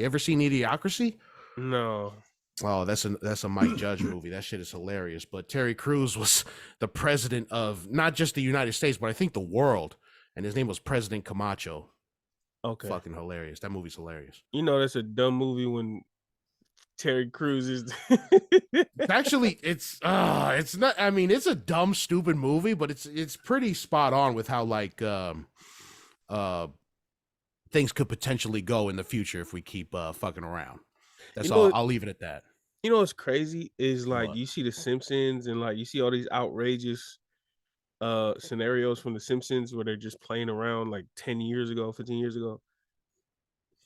Ever seen Idiocracy? No. Oh, that's a Mike Judge movie. That shit is hilarious. But Terry Crews was the president of not just the United States, but I think the world. And his name was President Camacho. Okay. Fucking hilarious. That movie's hilarious. You know that's a dumb movie when Terry Crews is Actually, it's not. I mean, it's a dumb, stupid movie, but it's pretty spot on with how like things could potentially go in the future if we keep fucking around. That's all. I'll leave it at that. You know what's crazy is like What? you see The Simpsons and like you see all these outrageous scenarios from The Simpsons where they're just playing around like 10 years ago, 15 years ago.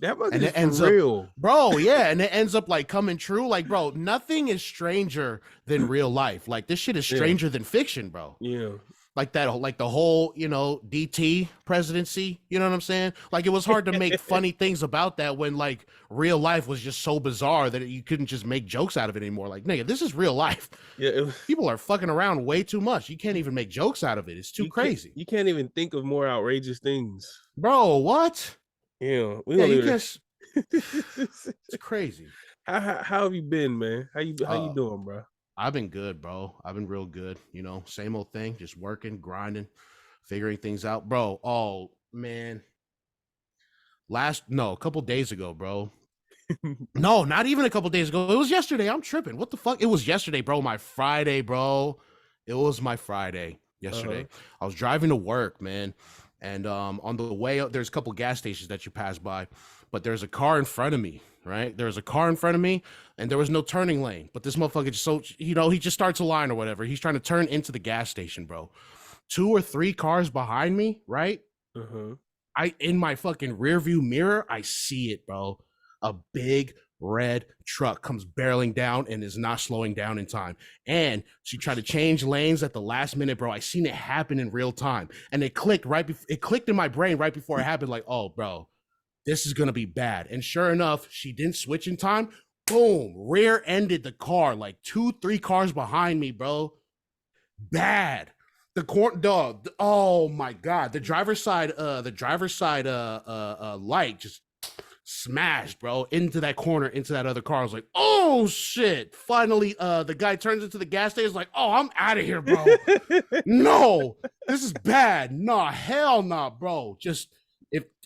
That must be for real. Bro, yeah, and it ends up like coming true. Like, bro, nothing is stranger than real life. Like this shit is stranger than fiction, bro. Yeah. Like that, like the whole, DT presidency, you know what I'm saying? Like it was hard to make funny things about that when like real life was just so bizarre that you couldn't just make jokes out of it anymore. Like, nigga, this is real life. Yeah, people are fucking around way too much. You can't even make jokes out of it. It's too crazy. You can't even think of more outrageous things. Bro, what? Yeah, you can't. It's crazy. How have you been, man? How you doing, bro? I've been good, bro. I've been real good. Same old thing, just working, grinding, figuring things out, bro. Oh man, a couple days ago, bro. No, not even a couple days ago. It was yesterday. I'm tripping. What the fuck? It was yesterday, bro. My Friday, bro. It was my Friday yesterday. I was driving to work, man. And on the way up, there's a couple gas stations that you pass by, but there's a car in front of me, right? There's a car in front of me, and there was no turning lane. But this motherfucker he just starts a line or whatever. He's trying to turn into the gas station, bro. 2 or 3 cars behind me, right? In my fucking rear view mirror, I see it, bro. A big red truck comes barreling down and is not slowing down in time. And she tried to change lanes at the last minute, bro. I seen it happen in real time. And it clicked in my brain right before it happened, like, oh, bro, this is gonna be bad. And sure enough, she didn't switch in time. Boom, rear-ended the car, like 2-3 cars behind me, bro. Bad. The dog. Oh my god. The driver's side light just smashed, bro, into that corner, into that other car. I was like, oh shit. Finally, the guy turns into the gas station, like, oh, I'm out of here, bro. No, this is bad. Nah, hell nah, bro. Just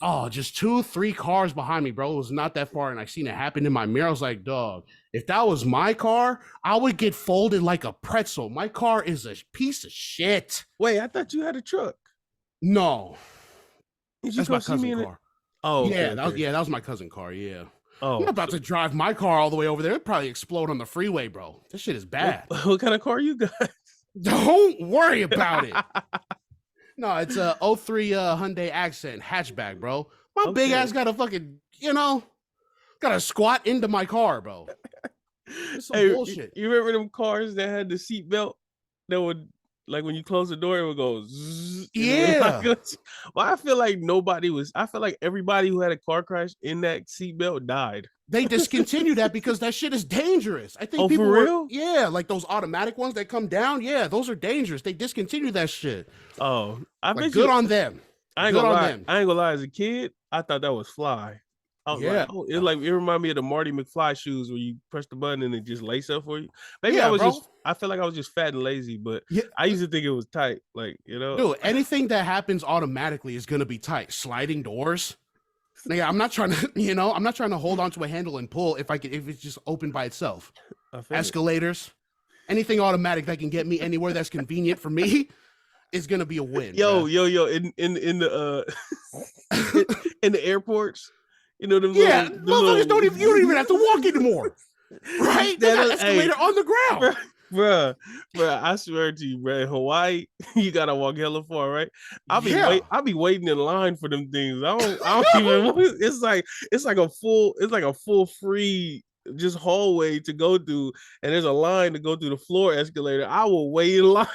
2-3 cars behind me, bro. It was not that far, and I seen it happen in my mirror. I was like, dog, if that was my car, I would get folded like a pretzel. My car is a piece of shit. Wait, I thought you had a truck. No, that's my cousin's car. Oh, yeah, okay. That was my cousin's car. Yeah. Oh, I'm about to drive my car all the way over there. It'd probably explode on the freeway, bro. This shit is bad. What kind of car you got? Don't worry about it. No, it's a 03 Hyundai Accent hatchback, bro. My big ass got a fucking, got to squat into my car, bro. It's some bullshit. You remember them cars that had the seatbelt that would, like, when you close the door, it would go zzz. Yeah. Well, I feel like everybody who had a car crash in that seatbelt died. They discontinued that because that shit is dangerous. I think people for real? Yeah, like those automatic ones that come down. Yeah, those are dangerous. They discontinued that shit. Oh, good on them. I ain't gonna lie. As a kid, I thought that was fly. I was like, it reminded me of the Marty McFly shoes where you press the button and it just lace up for you. Maybe I feel like I was just fat and lazy, but I used to think it was tight. Like, Dude, anything that happens automatically is gonna be tight. Sliding doors. Nigga, I'm not trying to hold on to a handle and pull if it's just open by itself. Escalators, anything automatic that can get me anywhere that's convenient for me is gonna be a win. Yo, in the in the airports, them motherfuckers you don't even have to walk anymore. Right? They got escalator on the ground. Bruh, I swear to you, bro. In Hawaii, you gotta walk hella far, right? I'll be waiting in line for them things. I don't even. It's like a full free just hallway to go through, and there's a line to go through the floor escalator. I will wait in line.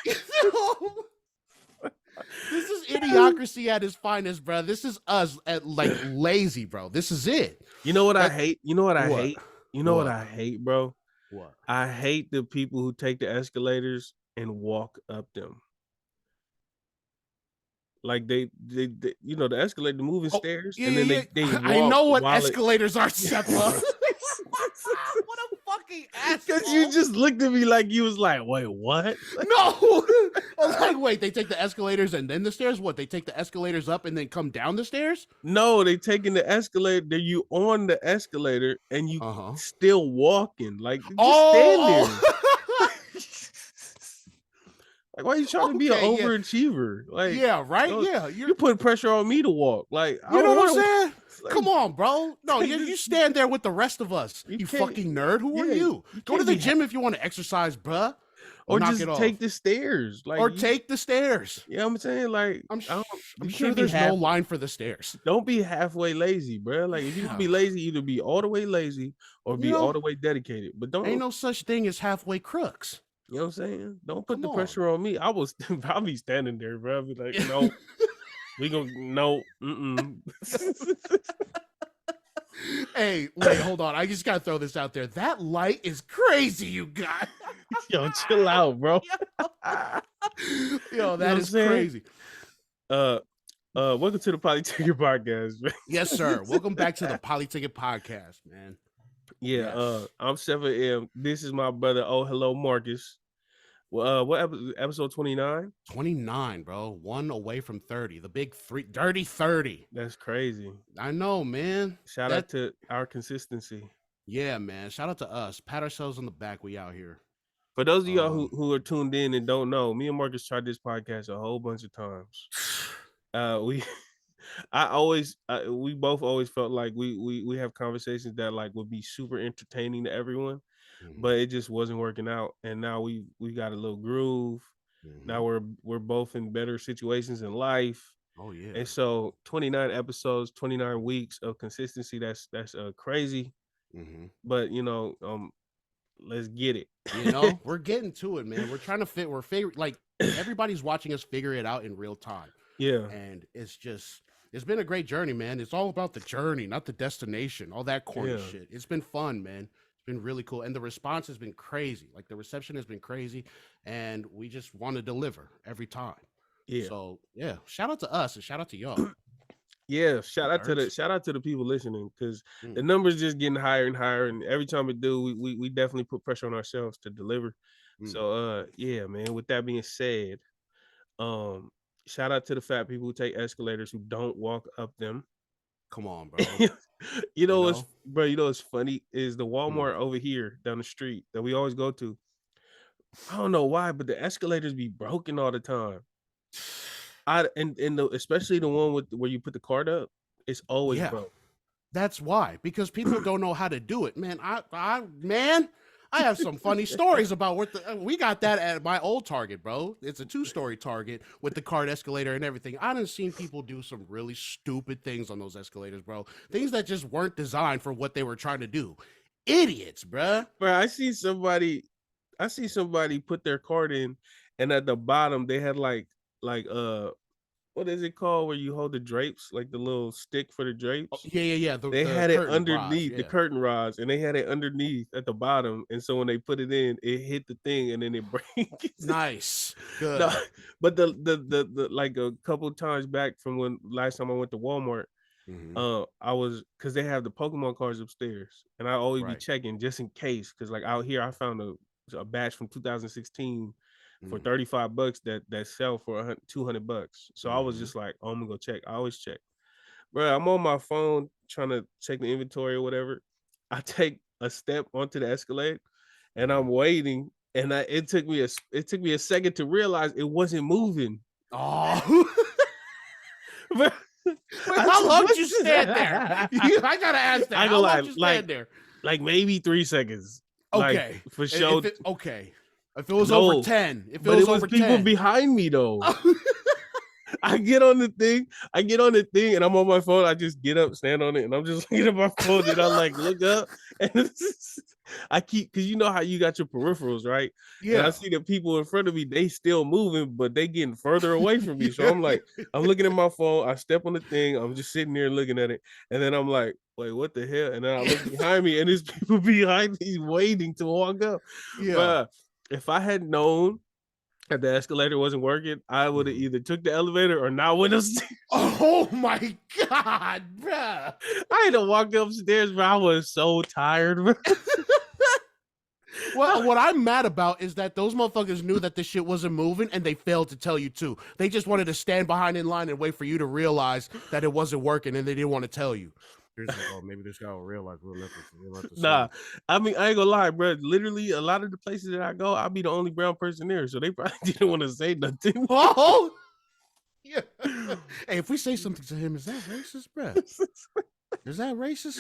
This is idiocracy at its finest, bro. This is us at lazy, bro. This is it. You know what I hate? You know what I hate? You know what I hate, bro? What? I hate the people who take the escalators and walk up them. Like they you know, the escalator, the moving stairs, yeah, and then yeah, they walk. I know what while escalators are, Sefa. What a fucking asshole. Because you just looked at me like you was like, wait, what? No. I was like, wait, they take the escalators and then the stairs? What? They take the escalators up and then come down the stairs? No, they taking the escalator. You on the escalator and you still walking. Like, just stand there. Like, why are you trying to be an overachiever? Like, yeah, right? You know, yeah. You're putting pressure on me to walk. Like, you know what I'm saying? Like, come on, bro. No, you stand there with the rest of us. You fucking nerd. Who are you? Go to the gym if you want to exercise, bruh. Or just take the stairs. Like, or take the stairs. Yeah, I'm saying, like, I'm sure there's no line for the stairs. Don't be halfway lazy, bro. Like, if you can be lazy, either be all the way lazy or be all the way dedicated. But don't. Ain't no such thing as halfway crooks. You know what I'm saying? Don't put the pressure on me. I'll be standing there, bro. I'll be like, no, we gonna no. Hey, wait, hold on. I just gotta throw this out there. That light is crazy, you guys. Yo, chill out, bro. Yo, that is crazy. Welcome to the Polytickin Podcast, man. Yes, sir. Welcome back to the Polytickin Podcast, man. Yeah, yes. I'm Sefa M. This is my brother. Oh, hello, Marcus. What episode 29? 29, bro. 1 away from 30. The big dirty 30. That's crazy. I know, man. Shout out to our consistency. Yeah, man. Shout out to us. Pat ourselves on the back. We out here. For those of y'all who are tuned in and don't know, me and Marcus tried this podcast a whole bunch of times. We both always felt like we have conversations that like would be super entertaining to everyone, but it just wasn't working out. And now we got a little groove. Now we're both in better situations in life. Oh yeah. And so 29 episodes, 29 weeks of consistency. That's crazy. But you know, let's get it. You know, we're getting to it, man. We're trying to we're like everybody's watching us figure it out in real time. Yeah. And it's been a great journey, man. It's all about the journey, not the destination. All that corny shit. It's been fun, man. It's been really cool. And the response has been crazy. Like the reception has been crazy. And we just want to deliver every time. Yeah. So yeah, shout out to us and shout out to y'all. Yeah, shout out to the people listening, because the numbers just getting higher and higher, and every time we do, we definitely put pressure on ourselves to deliver. So yeah, man. With that being said, shout out to the fat people who take escalators who don't walk up them. Come on, bro. You know what's funny is the Walmart over here down the street that we always go to. I don't know why, but the escalators be broken all the time. Especially the one where you put the card up, it's always broke. That's why, because people don't know how to do it, man. I have some funny stories about we got that at my old Target, bro. It's a 2-story Target with the card escalator and everything. I done seen people do some really stupid things on those escalators, bro. Things that just weren't designed for what they were trying to do. Idiots, bro. Bro, I see somebody put their card in, and at the bottom they had like what is it called where you hold the drapes, like the little stick for the drapes? Yeah. They had it underneath the curtain rods, and they had it underneath at the bottom. And so when they put it in, it hit the thing, and then it breaks. Nice, good. No, but the like a couple of times back from when last time I went to Walmart, I was, because they have the Pokemon cards upstairs, and I always be checking just in case, because like out here I found a batch from 2016. For $35 that sell for $200. So I was just like, oh, I'm gonna go check. I always check. Bro, I'm on my phone trying to check the inventory or whatever. I take a step onto the escalator and I'm waiting. And it took me a second to realize it wasn't moving. Oh. Wait, how long did you stand there? I gotta ask that. How long did you stand there? Like maybe 3 seconds. Okay. Like, for sure. Okay. If it was over 10, it was people behind me though. I get on the thing, and I'm on my phone. I just get up, stand on it, and I'm just looking at my phone, and I like look up, and I keep, because you know how you got your peripherals, right? Yeah. And I see the people in front of me, they still moving, but they getting further away from me. So I'm like, I'm looking at my phone, I step on the thing, I'm just sitting there looking at it, and then I'm like, wait, what the hell? And then I look behind me, and there's people behind me waiting to walk up. Yeah. But if I had known if the escalator wasn't working, I would have either took the elevator or not went upstairs. Oh my God, bruh. I had to walk upstairs, bro. I was so tired, bro. Well, what I'm mad about is that those motherfuckers knew that this shit wasn't moving and they failed to tell you too. They just wanted to stand behind in line and wait for you to realize that it wasn't working and they didn't want to tell you. Like, oh, maybe this guy will realize we'll have to Nah, I mean, I ain't gonna lie, bro. Literally, a lot of the places that I go, I'll be the only brown person there, so they probably didn't want to say nothing. Oh, yeah. Hey, if we say something to him, is that racist, bro? Is that racist?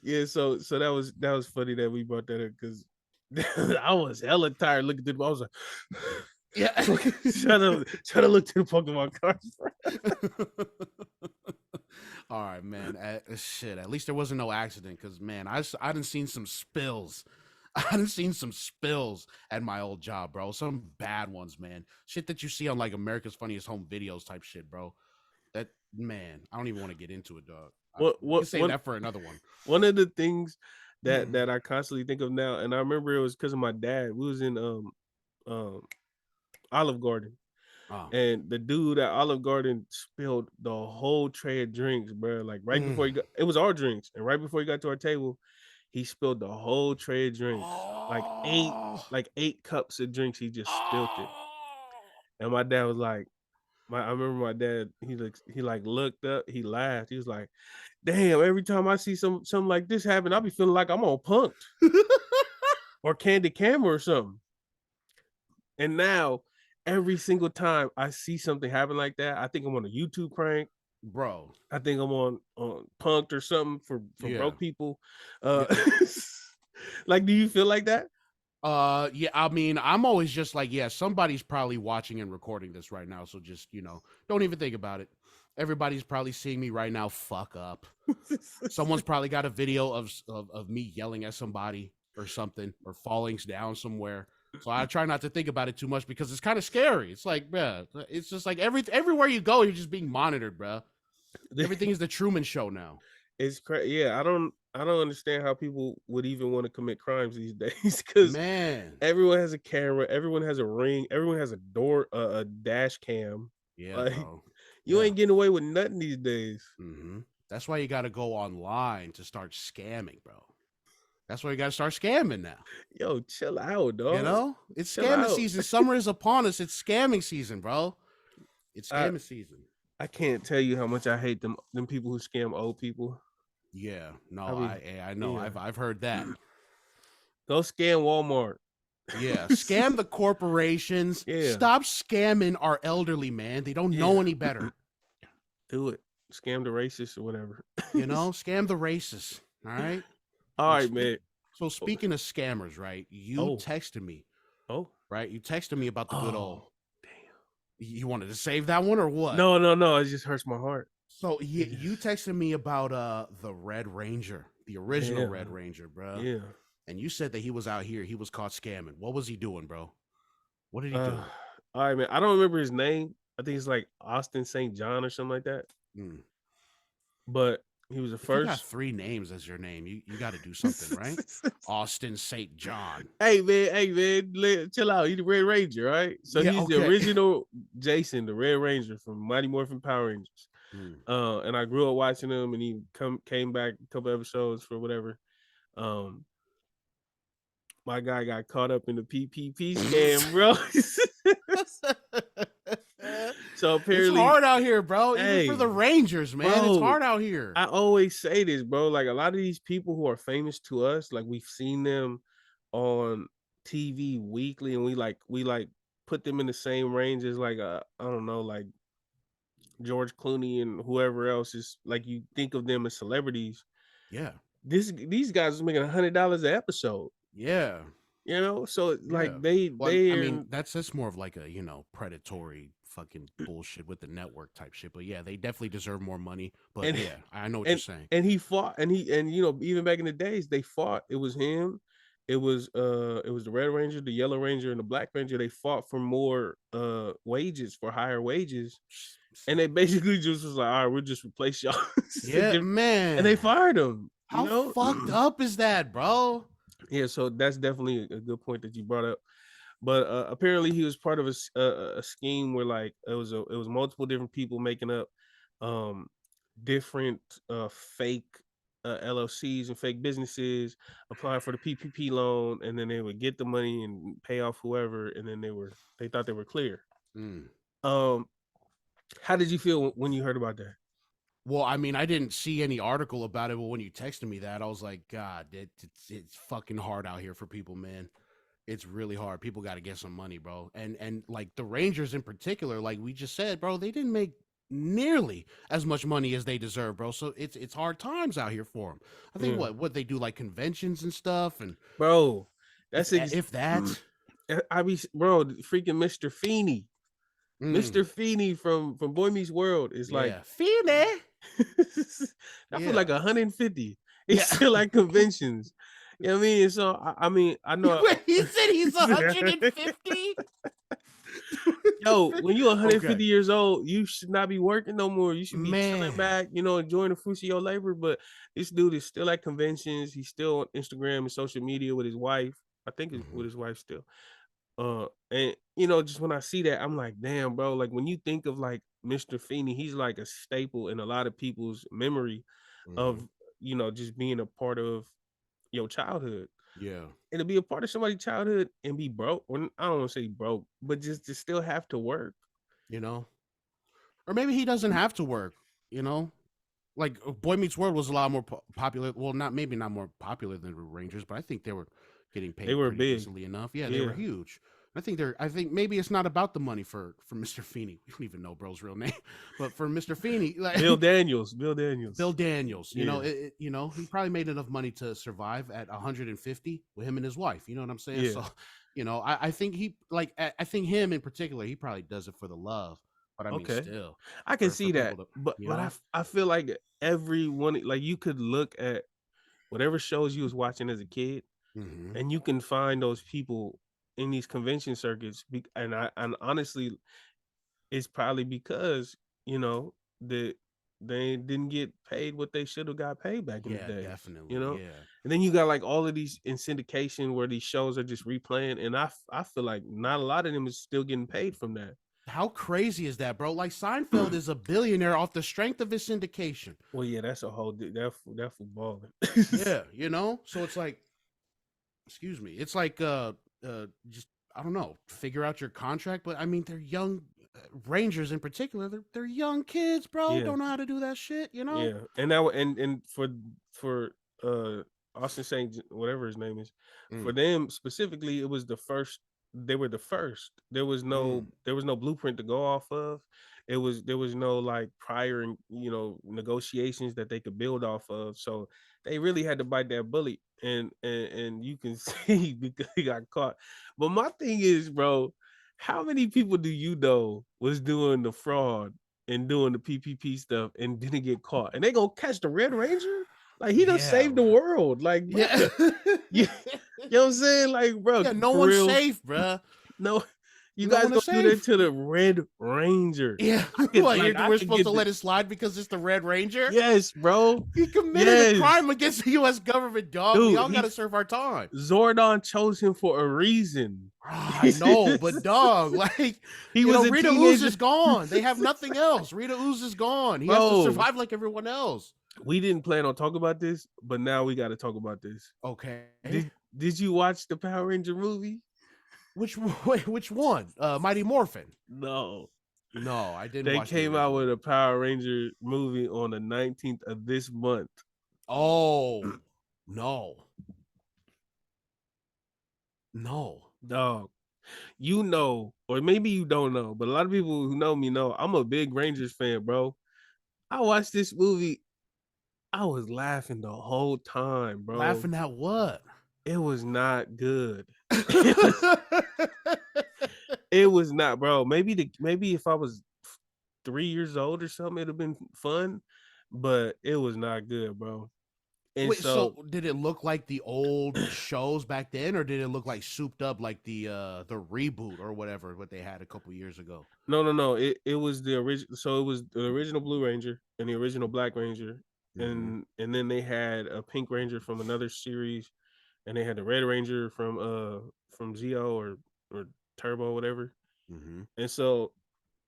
Yeah. So that was funny that we brought that up because I was hella tired looking through. I was like, yeah, trying to look to the Pokemon cards. All right, man. Shit. At least there wasn't no accident, because man, I done seen some spills. I done seen some spills at my old job, bro. Some bad ones, man. Shit that you see on like America's Funniest Home Videos type shit, bro. That, man, I don't even want to get into it, dog. What say that for another one. One of the things that I constantly think of now, and I remember it was because of my dad. We was in Olive Garden. And the dude at Olive Garden spilled the whole tray of drinks, bro. Like right before he got, it was our drinks, and right before he got to our table, he spilled the whole tray of drinks, like eight cups of drinks. He just spilled it, and my dad was like, I remember my dad. He looked up, he laughed. He was like, "Damn! Every time I see something like this happen, I'll be feeling like I'm on Punk'd or Candy Camera or something." And now, every single time I see something happen like that, I think I'm on a YouTube prank, bro. I think I'm on Punk'd or something for broke people. Like, do you feel like that? Yeah, I mean, I'm always just like, yeah, somebody's probably watching and recording this right now, so just, don't even think about it. Everybody's probably seeing me right now fuck up. Someone's probably got a video of me yelling at somebody or something, or falling down somewhere. So I try not to think about it too much because it's kind of scary. It's like, bruh, it's just like everywhere you go, you're just being monitored, bruh. Everything is the Truman Show now. It's crazy. Yeah, I don't understand how people would even want to commit crimes these days, because man, everyone has a camera, everyone has a ring, everyone has a door, a dash cam. Yeah, like, bro. You ain't getting away with nothing these days. Mm-hmm. That's why you got to go online to start scamming, bro. That's why you got to start scamming now. Yo, chill out, dog. It's scamming season. Summer is upon us. It's scamming season, bro. It's scamming season. I can't tell you how much I hate them people who scam old people. Yeah, no, I know. Yeah. I've heard that. Go scam Walmart. Yeah, scam the corporations. Yeah. Stop scamming our elderly, man. They don't know any better. Do it. Scam the racists or whatever. Scam the racists. All right. All right, man. So speaking of scammers, right? You texted me. Oh. Right? You texted me about the good old. Damn. You wanted to save that one or what? No. It just hurts my heart. So you texted me about the Red Ranger, the original Red Ranger, bro. Yeah. And you said that he was out here. He was caught scamming. What was he doing, bro? What did he do? All right, man. I don't remember his name. I think it's like Austin St. John or something like that. But he was the first. You got 3 names as your name. You got to do something, right? Austin St. John. Hey man, chill out. He's the Red Ranger, right? So he's the original Jason, the Red Ranger from Mighty Morphin Power Rangers. And I grew up watching him, and he came back a couple episodes for whatever. My guy got caught up in the PPP scam, bro. So apparently, it's hard out here, bro. Even for the Rangers, man, bro, it's hard out here. I always say this, bro. Like, a lot of these people who are famous to us, like, we've seen them on TV weekly, and we put them in the same range as like I don't know, like George Clooney and whoever else is, like, you think of them as celebrities. Yeah. These guys are making $100 an episode. Yeah. So like I mean, that's more of like a, predatory fucking bullshit with the network type shit. But yeah, they definitely deserve more money. But I know what you're saying. And he fought, and even back in the days, they fought. It was him. It was the Red Ranger, the Yellow Ranger, and the Black Ranger. They fought for more wages, for higher wages. And they basically just was like, all right, we'll just replace y'all. Yeah, man. And they fired him. How fucked up is that, bro? Yeah, so that's definitely a good point that you brought up. But apparently he was part of a scheme where like it was multiple different people making up um different fake LLCs and fake businesses, applying for the PPP loan, and then they would get the money and pay off whoever, and then they thought they were clear. Mm. Um, how did you feel when you heard about that? Well, I mean, I didn't see any article about it, but when you texted me that, I was like, God, it's fucking hard out here for people, man. It's really hard. People got to get some money, bro. And like the Rangers in particular, like we just said, bro, they didn't make nearly as much money as they deserve, bro. So it's hard times out here for them. I think what they do like conventions and stuff, and Bro, that's if that, I be bro, freaking Mr. Feeney. Mr. Feeney from Boy Meets World is like Feeney. I feel like 150. It's still like conventions. You know what I mean? So I mean, I know he said he's 150. Yo, when you're 150 years old, you should not be working no more. You should be chilling back, enjoying the fruits of your labor. But this dude is still at conventions. He's still on Instagram and social media with his wife. I think it's with his wife still. And just when I see that, I'm like, damn, bro. Like when you think of like Mr. Feeney, he's like a staple in a lot of people's memory of just being a part of your childhood. Yeah. And to be a part of somebody's childhood and be broke, or I don't want to say broke, but just to still have to work. Or maybe he doesn't have to work, Like Boy Meets World was a lot more popular. Well, not more popular than the Rangers, but I think they were getting paid. They were big, easily enough. Yeah, they were huge. I think maybe it's not about the money for Mr. Feeney. We don't even know bro's real name, but for Mr. Feeney, like Bill Daniels. Bill Daniels. He probably made enough money to survive at 150 with him and his wife. You know what I'm saying? Yeah. So, I think I think him in particular, he probably does it for the love. But I mean, still, I can see that. But I feel like everyone, like you could look at whatever shows you was watching as a kid, and you can find those people in these convention circuits. And honestly, it's probably because that they didn't get paid what they should have got paid back in the day. Definitely. And then you got like all of these in syndication where these shows are just replaying, and I feel like not a lot of them is still getting paid from that. How crazy is that, bro? Like Seinfeld is a billionaire off the strength of his syndication. Well, yeah, that's a whole that football. Yeah, So it's like, excuse me, it's like just I don't know, figure out your contract. But I mean, they're young Rangers in particular. They're young kids, bro. Yeah. Don't know how to do that shit, Yeah, and now and for Austin Saint, whatever his name is, for them specifically, it was the first. They were the first. There was no blueprint to go off of. There was no like prior negotiations that they could build off of. So they really had to bite that bullet, and you can see because he got caught. But my thing is, bro, how many people do you know was doing the fraud and doing the PPP stuff and didn't get caught? And they gonna catch the Red Ranger? Like he done saved the world. Like bro, you know what I'm saying? Like bro, no one's safe, bro. No, you guys gonna do that to the Red Ranger? Yeah, we're supposed to let it slide because it's the Red Ranger? Yes, bro. He committed a crime against the U.S. government, dog. Dude, we all gotta serve our time. Zordon chose him for a reason. I know, but dog, like he was. Rita Ooze is gone. They have nothing else. Rita Ooze is gone. He has to survive like everyone else. We didn't plan on talking about this, but now we got to talk about this. Okay. Did you watch the Power Ranger movie? Which one? Mighty Morphin? No, I didn't. They came out with a Power Ranger movie on the 19th of this month. Oh no, dog. Or maybe you don't know, but a lot of people who know me know I'm a big Rangers fan, bro. I watched this movie. I was laughing the whole time, bro. Laughing at what? It was not good. It was not, bro. Maybe if I was 3 years old or something, it'd have been fun, but it was not good, bro. And wait, so did it look like the old shows back then, or did it look like souped up like the reboot or whatever what they had a couple years ago? No. It was the original. So it was the original Blue Ranger and the original Black Ranger, and then they had a Pink Ranger from another series, and they had the Red Ranger from Zeo or or Turbo, whatever. Mm-hmm. And so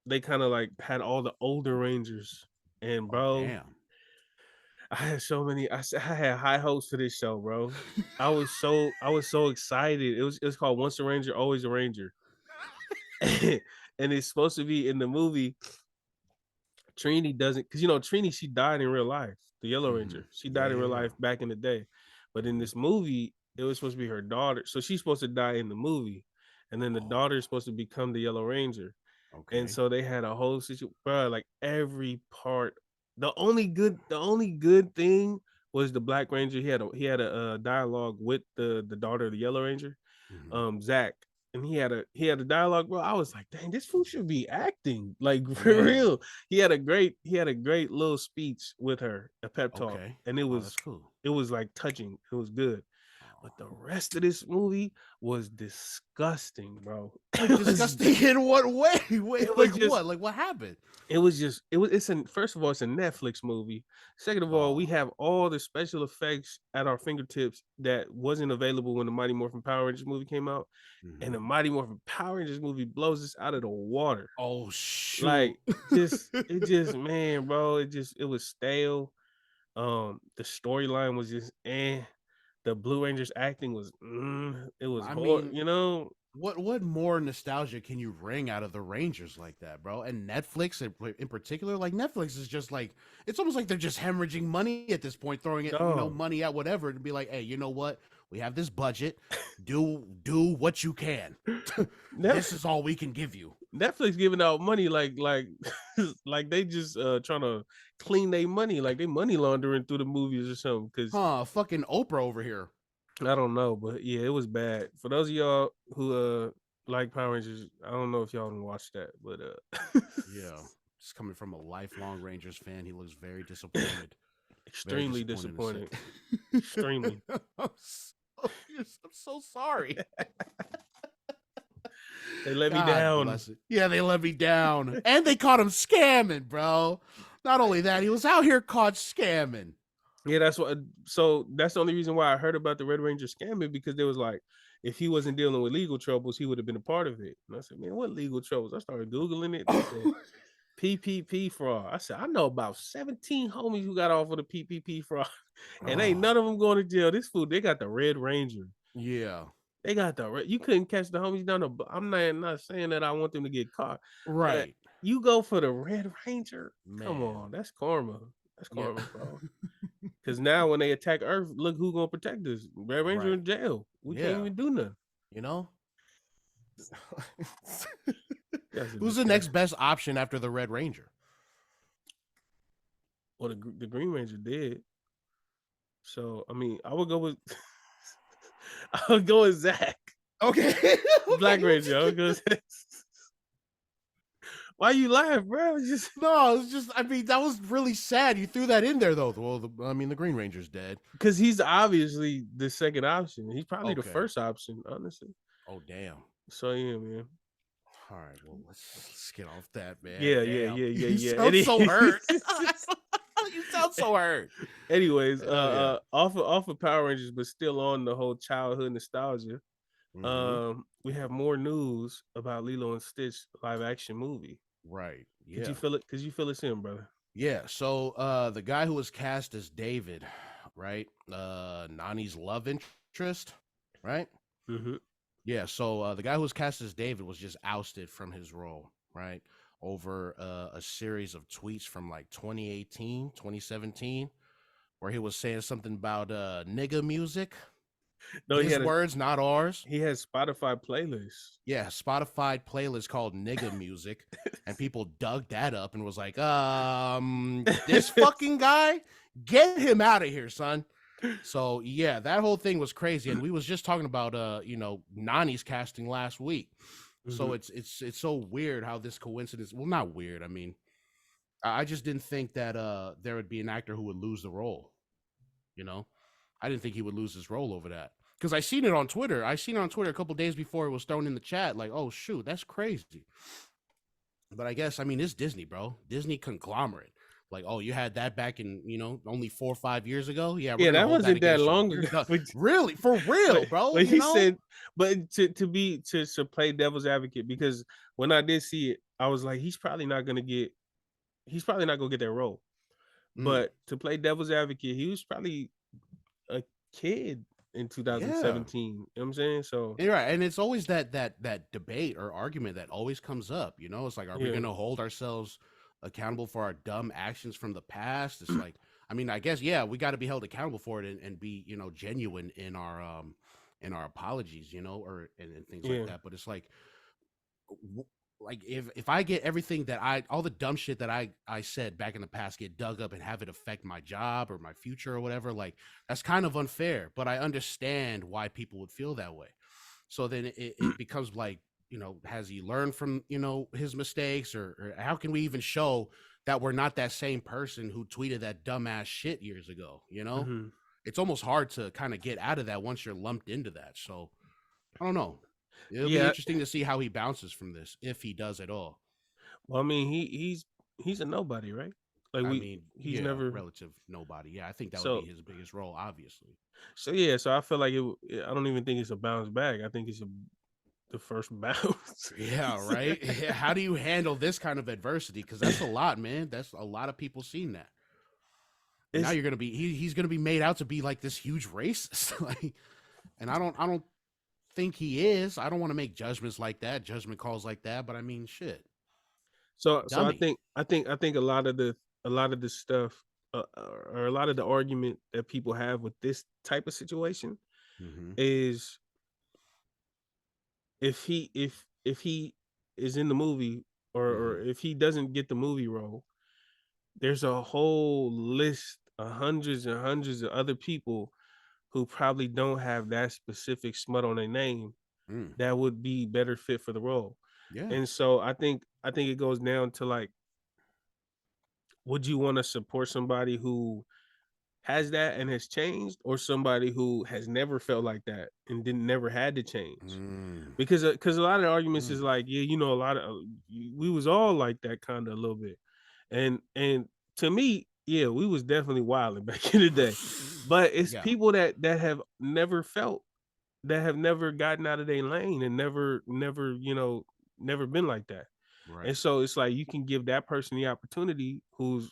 they kind of like had all the older Rangers. And Oh bro, damn. I had so many. I had high hopes for this show, bro. I was so excited. It was called Once a Ranger, Always a Ranger, and it's supposed to be in the movie. Trini doesn't, because Trini, she died in real life. The Yellow Mm-hmm. Ranger, she Yeah, died in yeah, real yeah. life back in the day, but in Mm-hmm. this movie, it was supposed to be her daughter. So she's supposed to die in the movie, and then the Oh, daughter is supposed to become the Yellow Ranger. And okay. so they had a whole situation, bro. Like every part, the only good thing was the Black Ranger. He had a dialogue with the daughter of the Yellow Ranger, Mm-hmm. Zach, and he had a dialogue, bro. I was like, dang, this fool should be acting like for Yeah. real. He had a great little speech with her, a pep talk, Okay. and it Oh, was that's cool. it was like touching. It was good. But the Oh. rest of this movie was disgusting, bro. Like disgusting in what way? It Wait, was like just what? Like what happened? it's a first of all, it's a Netflix movie. Second of all, we Oh. have all the special effects at our fingertips that wasn't available when the Mighty Morphin Power Rangers movie came out. And Mm-hmm. the Mighty Morphin Power Rangers movie blows us out of the water. Oh shoot. Like it just man, bro, it was stale. The storyline was just the Blue Rangers acting was it was I hard, mean, what more nostalgia can you wring out of the Rangers like that, bro? And Netflix in particular, like Netflix is just like it's almost like they're just hemorrhaging money at this point, throwing it, no. money at whatever to be like, hey, you know what? We have this budget. Do what you can. This is all we can give you. Netflix giving out money like like they just trying to clean their money, like they money laundering through the movies or something. Because Huh? Fucking Oprah over here. I don't know, but yeah, it was bad. For those of y'all who like Power Rangers, I don't know if y'all can watch that, but Yeah, just coming from a lifelong Rangers fan, he looks very disappointed. Very extremely disappointed to disappointed. say. Extremely. I'm so sorry. They let me God down. bless it. Yeah, they let me down. And they caught him scamming, bro. Not only that, he was out here caught scamming. Yeah, so that's the only reason why I heard about the Red Ranger scamming, because they was like, if he wasn't dealing with legal troubles, he would have been a part of it. And I said, man, what legal troubles? I started Googling it. They said PPP fraud. I said, I know about 17 homies who got off of the PPP fraud, and ain't none of them going to jail. This fool, they got the Red Ranger. Yeah. They got you couldn't catch the homies down the. I'm not saying that I want them to get caught, but Right. you go for the Red Ranger. Man. Come on, that's karma. That's karma, Yeah. bro. Because now when they attack Earth, look who's gonna protect us. Red Ranger Right. in jail. We Yeah. can't even do nothing. You know? That's Who's the next best option after the Red Ranger? Well, the Green Ranger did. So I mean, I would go with Zach. Okay. Black Ranger. I would go with Zach. Why you laugh, bro? No, it's just, I mean, that was really sad. You threw that in there, though. Well, the Green Ranger's dead. Because he's obviously the second option. He's probably the Okay. first option, honestly. Oh, damn. So, yeah, man. All right, well, let's get off that, man. Yeah. You sound so hurt. You sound so hurt. Anyways, off of Power Rangers, but still on the whole childhood nostalgia. Mm-hmm. We have more news about Lilo and Stitch live action movie. Right. Yeah. Could you feel it? Could you feel it in, brother? Yeah. So the guy who was cast as David, right? Nani's love interest, right? Mm-hmm. Yeah. So the guy who was cast as David was just ousted from his role, right? Over a series of tweets from like 2018, 2017, where he was saying something about nigga music. No, his words, not ours. He has Spotify playlists. Yeah, Spotify playlist called nigga music, and people dug that up and was like, this fucking guy, get him out of here, son. So yeah, that whole thing was crazy, and we was just talking about Nani's casting last week. Mm-hmm. So it's so weird how this coincidence. Well, not weird. I mean, I just didn't think that there would be an actor who would lose the role. You know, I didn't think he would lose his role over that. Because I seen it on Twitter. I seen it on Twitter a couple days before it was thrown in the chat. Like, oh, shoot, that's crazy. But I guess, I mean, it's Disney, bro. Disney conglomerate. Like, oh, you had that back in, only 4 or 5 years ago. Yeah, we're Yeah, gonna that hold that wasn't that against you. long You're ago. done. Really, for real, bro. But he said, but to play devil's advocate, because when I did see it, I was like, he's probably not gonna get that role. But to play devil's advocate, he was probably a kid in 2017. You know what I'm saying? So you're right, and it's always that debate or argument that always comes up. It's like, are we going to hold ourselves accountable for our dumb actions from the past? It's like, I mean, I guess we got to be held accountable for it and be genuine in our apologies, or and things like that. But it's like if I get everything that all the dumb shit that I said back in the past get dug up and have it affect my job or my future or whatever, like that's kind of unfair, but I understand why people would feel that way. So then it becomes like, has he learned from, his mistakes, or how can we even show that we're not that same person who tweeted that dumbass shit years ago? It's almost hard to kind of get out of that once you're lumped into that. So I don't know. It'll be interesting to see how he bounces from this, if he does at all. Well, I mean, he's a nobody, right? Like he's never relative nobody. Yeah, I think that would be his biggest role, obviously. So so I feel like I don't even think it's a bounce back. I think it's the first bounce. Yeah, right. How do you handle this kind of adversity? Because that's a lot, man. That's a lot of people seeing that. Now you're gonna be he's gonna be made out to be like this huge racist, and I don't think he is. I don't want to make judgment calls like that, but I mean, shit. So I think a lot of the stuff or a lot of the argument that people have with this type of situation is if he is in the movie or if he doesn't get the movie role, there's a whole list of hundreds and hundreds of other people who probably don't have that specific smut on their name that would be better fit for the role. Yeah. And so I think it goes down to like, would you want to support somebody who has that and has changed, or somebody who has never felt like that and never had to change? Because a lot of the arguments is like, a lot of we was all like that kind of a little bit, and to me, we was definitely wilding back in the day, but it's people that have never felt, that have never gotten out of their lane and never been like that. Right. And so it's like you can give that person the opportunity who's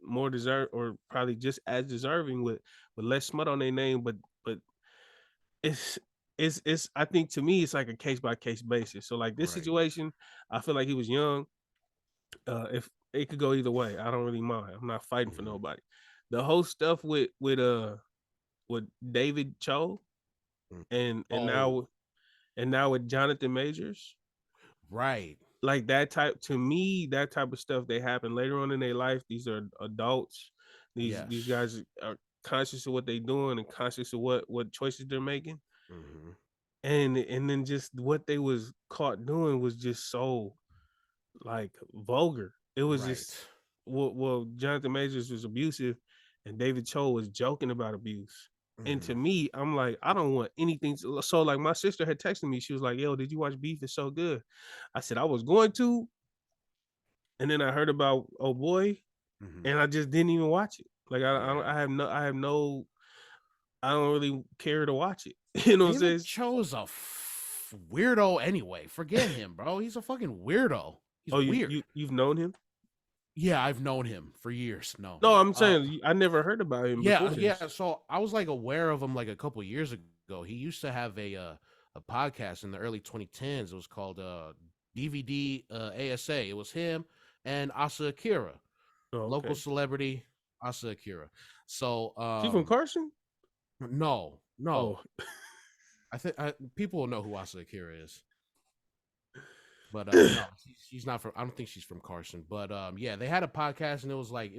more deserved, or probably just as deserving, with less smut on their name, but it's I think to me it's like a case by case basis. So like this situation, I feel like he was young. If it could go either way, I don't really mind. I'm not fighting for nobody. The whole stuff with David Tua and now with Jonathan Majors, right? Like that type of stuff, they happen later on in their life. These are adults. These guys are conscious of what they're doing and conscious of what choices they're making. And then just what they was caught doing was just so like vulgar. It was just well, Jonathan Majors was abusive and David Tua was joking about abuse. And to me, I'm like, I don't want anything. So like my sister had texted me. She was like, yo, did you watch Beef? It's so good. I said, I was going to. And then I heard about Oh Boy, and I just didn't even watch it. Like I don't really care to watch it. You know what I'm saying? Cho's a weirdo anyway. Forget him, bro. He's a fucking weirdo. He's weird. You've known him? Yeah, I've known him for years. No, I'm saying I never heard about him. Yeah. So I was like aware of him like a couple years ago. He used to have a podcast in the early 2010s. It was called DVD ASA. It was him and Asa Akira, local celebrity Asa Akira. So she from Carson? No. I think people will know who Asa Akira is. But no, she's not from. I don't think she's from Carson. But they had a podcast and it was like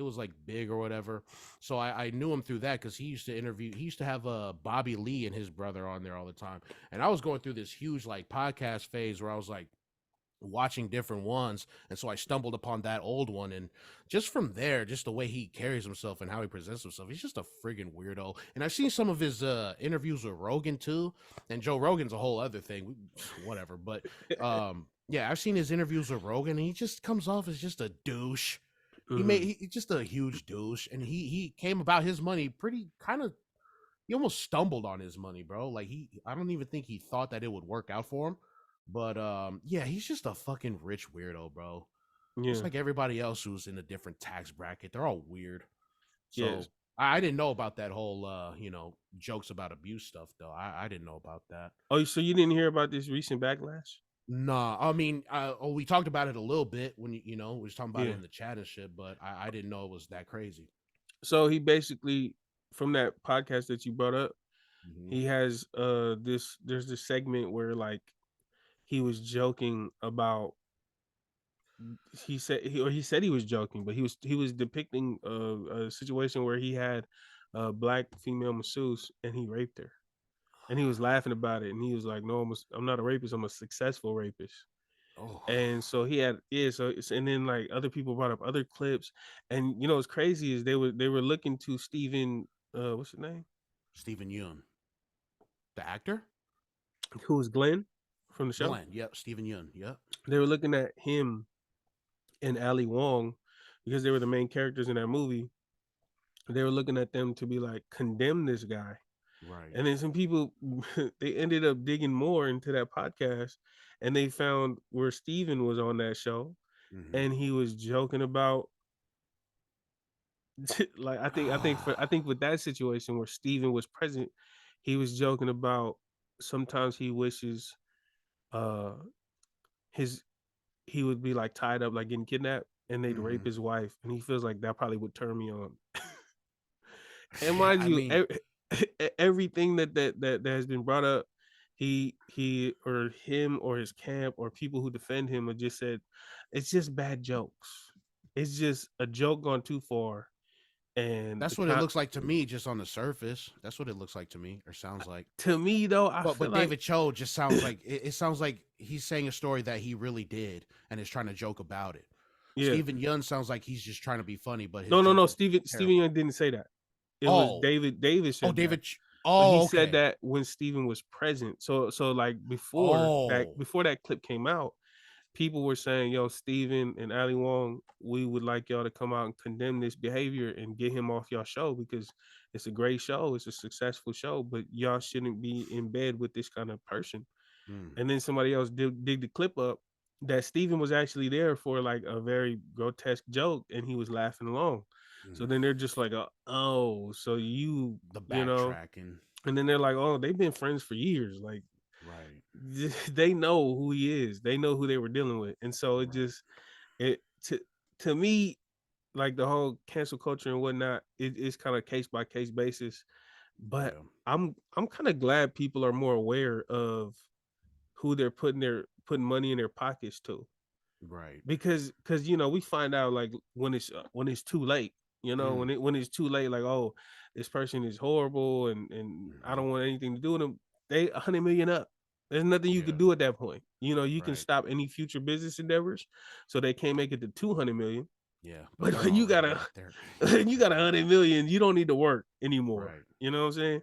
big or whatever. So I knew him through that because he used to interview. He used to have Bobby Lee and his brother on there all the time. And I was going through this huge like podcast phase where I was like watching different ones, and so I stumbled upon that old one, and just from there, just the way he carries himself and how he presents himself, he's just a friggin' weirdo. And I've seen some of his interviews with Rogan too, and Joe Rogan's a whole other thing, whatever. But I've seen his interviews with Rogan, and he just comes off as just a douche. He's just a huge douche, and he came about his money pretty kind of. He almost stumbled on his money, bro. Like I don't even think he thought that it would work out for him. But yeah, he's just a fucking rich weirdo, bro. Just Yeah. like everybody else who's in a different tax bracket, they're all weird. So Yes. I didn't know about that whole jokes about abuse stuff though. I didn't know about that. Oh, so you didn't hear about this recent backlash? Nah, I mean, we talked about it a little bit when we was talking about it Yeah. in the chat and shit, but I didn't know it was that crazy. So he basically, from that podcast that you brought up, Mm-hmm. he has there's this segment where like he was joking about, he said he was joking, but he was depicting a situation where he had a black female masseuse and he raped her, and he was laughing about it, and he was like, no, I'm not a rapist, I'm a successful rapist. Oh, And so he had, and then like other people brought up other clips, and you know what's crazy is they were looking to Steven, what's his name, Steven Yeun, the actor. who was Glenn from the show. Glenn, yep, Steven Yeun, yep. They were looking at him and Ali Wong because they were the main characters in that movie. They were looking at them to be like, condemn this guy. Right. And then some people they ended up digging more into that podcast, and they found where Steven was on that show, and he was joking about like I think with that situation where Steven was present, he was joking about sometimes he wishes uh his he would be like tied up, like getting kidnapped, and they'd rape his wife, and he feels like that probably would turn me on. And mind I you, mean, everything that has been brought up, he or him or his camp or people who defend him have just said it's just bad jokes. It's just a joke gone too far, and that's what it looks like to me, just on the surface. That's what it looks like to me, or sounds like. to me though, I But feel like David Cho just sounds like it sounds like he's saying a story that he really did and is trying to joke about it. yeah. Steven Yeun sounds like he's just trying to be funny, but his No, no, jokes no. are Steven terrible. Young didn't say that. It was Oh, David said David. that. But he Oh, said okay. that when Steven was present. So like Oh, before that clip came out, people were saying, yo, Steven and Ali Wong, we would like y'all to come out and condemn this behavior and get him off y'all show because it's a great show, it's a successful show, but y'all shouldn't be in bed with this kind of person. And then somebody else dig the clip up that Steven was actually there for like a very grotesque joke and he was laughing along. So then they're just like, oh, so the you know, backtracking. and then they're like, oh, they've been friends for years. Like, Right. they know who he is. They know who they were dealing with. And so it Right. just, it to me, like the whole cancel culture and whatnot, it's kind of case by case basis. But Yeah. I'm kind of glad people are more aware of who they're putting money in their pockets to, Right. because you know we find out like when it's too late, you know, when it's too late, like, oh, this person is horrible and I don't want anything to do with them. They 100 million up. There's nothing you could Yeah. do at that point. You know, you can Right. stop any future business endeavors, so they can't make it to 200 million. Yeah. But But they're when you got already out there. you got 100 million, you don't need to work anymore. Right. You know what I'm saying?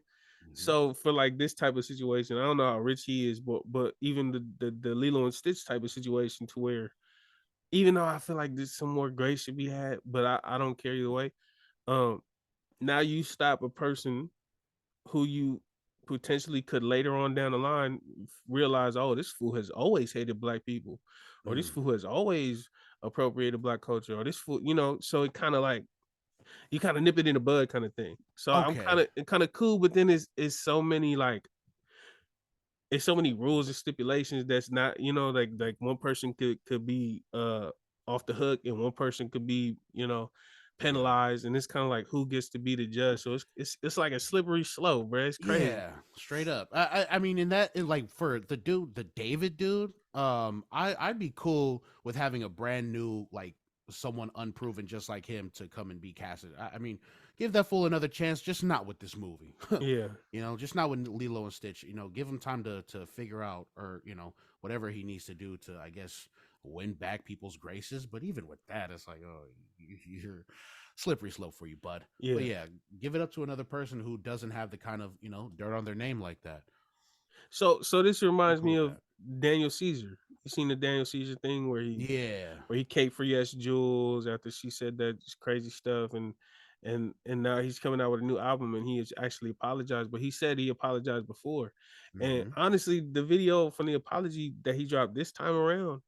So for like this type of situation, I don't know how rich he is, but even the Lilo and Stitch type of situation, to where even though I feel like there's some more grace should be had, but I don't care either way. Um, Now you stop a person who you potentially could later on down the line realize, oh, this fool has always hated black people, or this fool has always appropriated black culture, or this fool, you know. So it kind of like you kind of nip it in the bud, kind of thing. So I'm Okay. kind of cool, but then it's so many like it's so many rules and stipulations that's not, you know, like one person could be off the hook and one person could be, you know, penalized, and it's kind of like who gets to be the judge. So it's like a slippery slope, bro. It's crazy. Yeah, straight up. I mean, like for the David dude, I'd be cool with having a brand new, like, someone unproven just like him to come and be casted. I mean, give that fool another chance, just not with this movie. Yeah. You know, just not with Lilo and Stitch. You know, give him time to figure out, or whatever he needs to do to, I guess, win back people's graces. But even with that, it's like, oh, you're slippery slope for you, bud. Yeah. But yeah, give it up to another person who doesn't have the kind of dirt on their name like that. So this reminds Cool me with of that. Daniel Caesar. You seen the Daniel Caesar thing where Yeah. he cake for yes Jules after she said that crazy stuff, and now he's coming out with a new album and he has actually apologized, but he said he apologized before. And honestly, the video from the apology that he dropped this time around,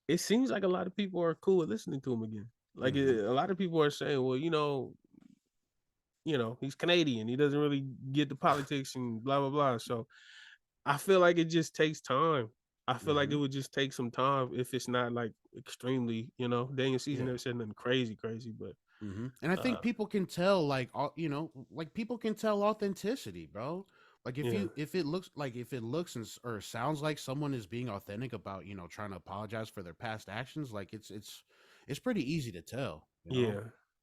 it seems like a lot of people are cool with listening to him again. Like a lot of people are saying, well, he's Canadian, he doesn't really get the politics and blah blah blah. So I feel like it just takes time. I feel like it would just take some time if it's not like extremely, Daniel Caesar never said nothing crazy, but and I think people can tell, like, like people can tell authenticity, bro. Like if it looks or sounds like someone is being authentic about, trying to apologize for their past actions, like it's pretty easy to tell,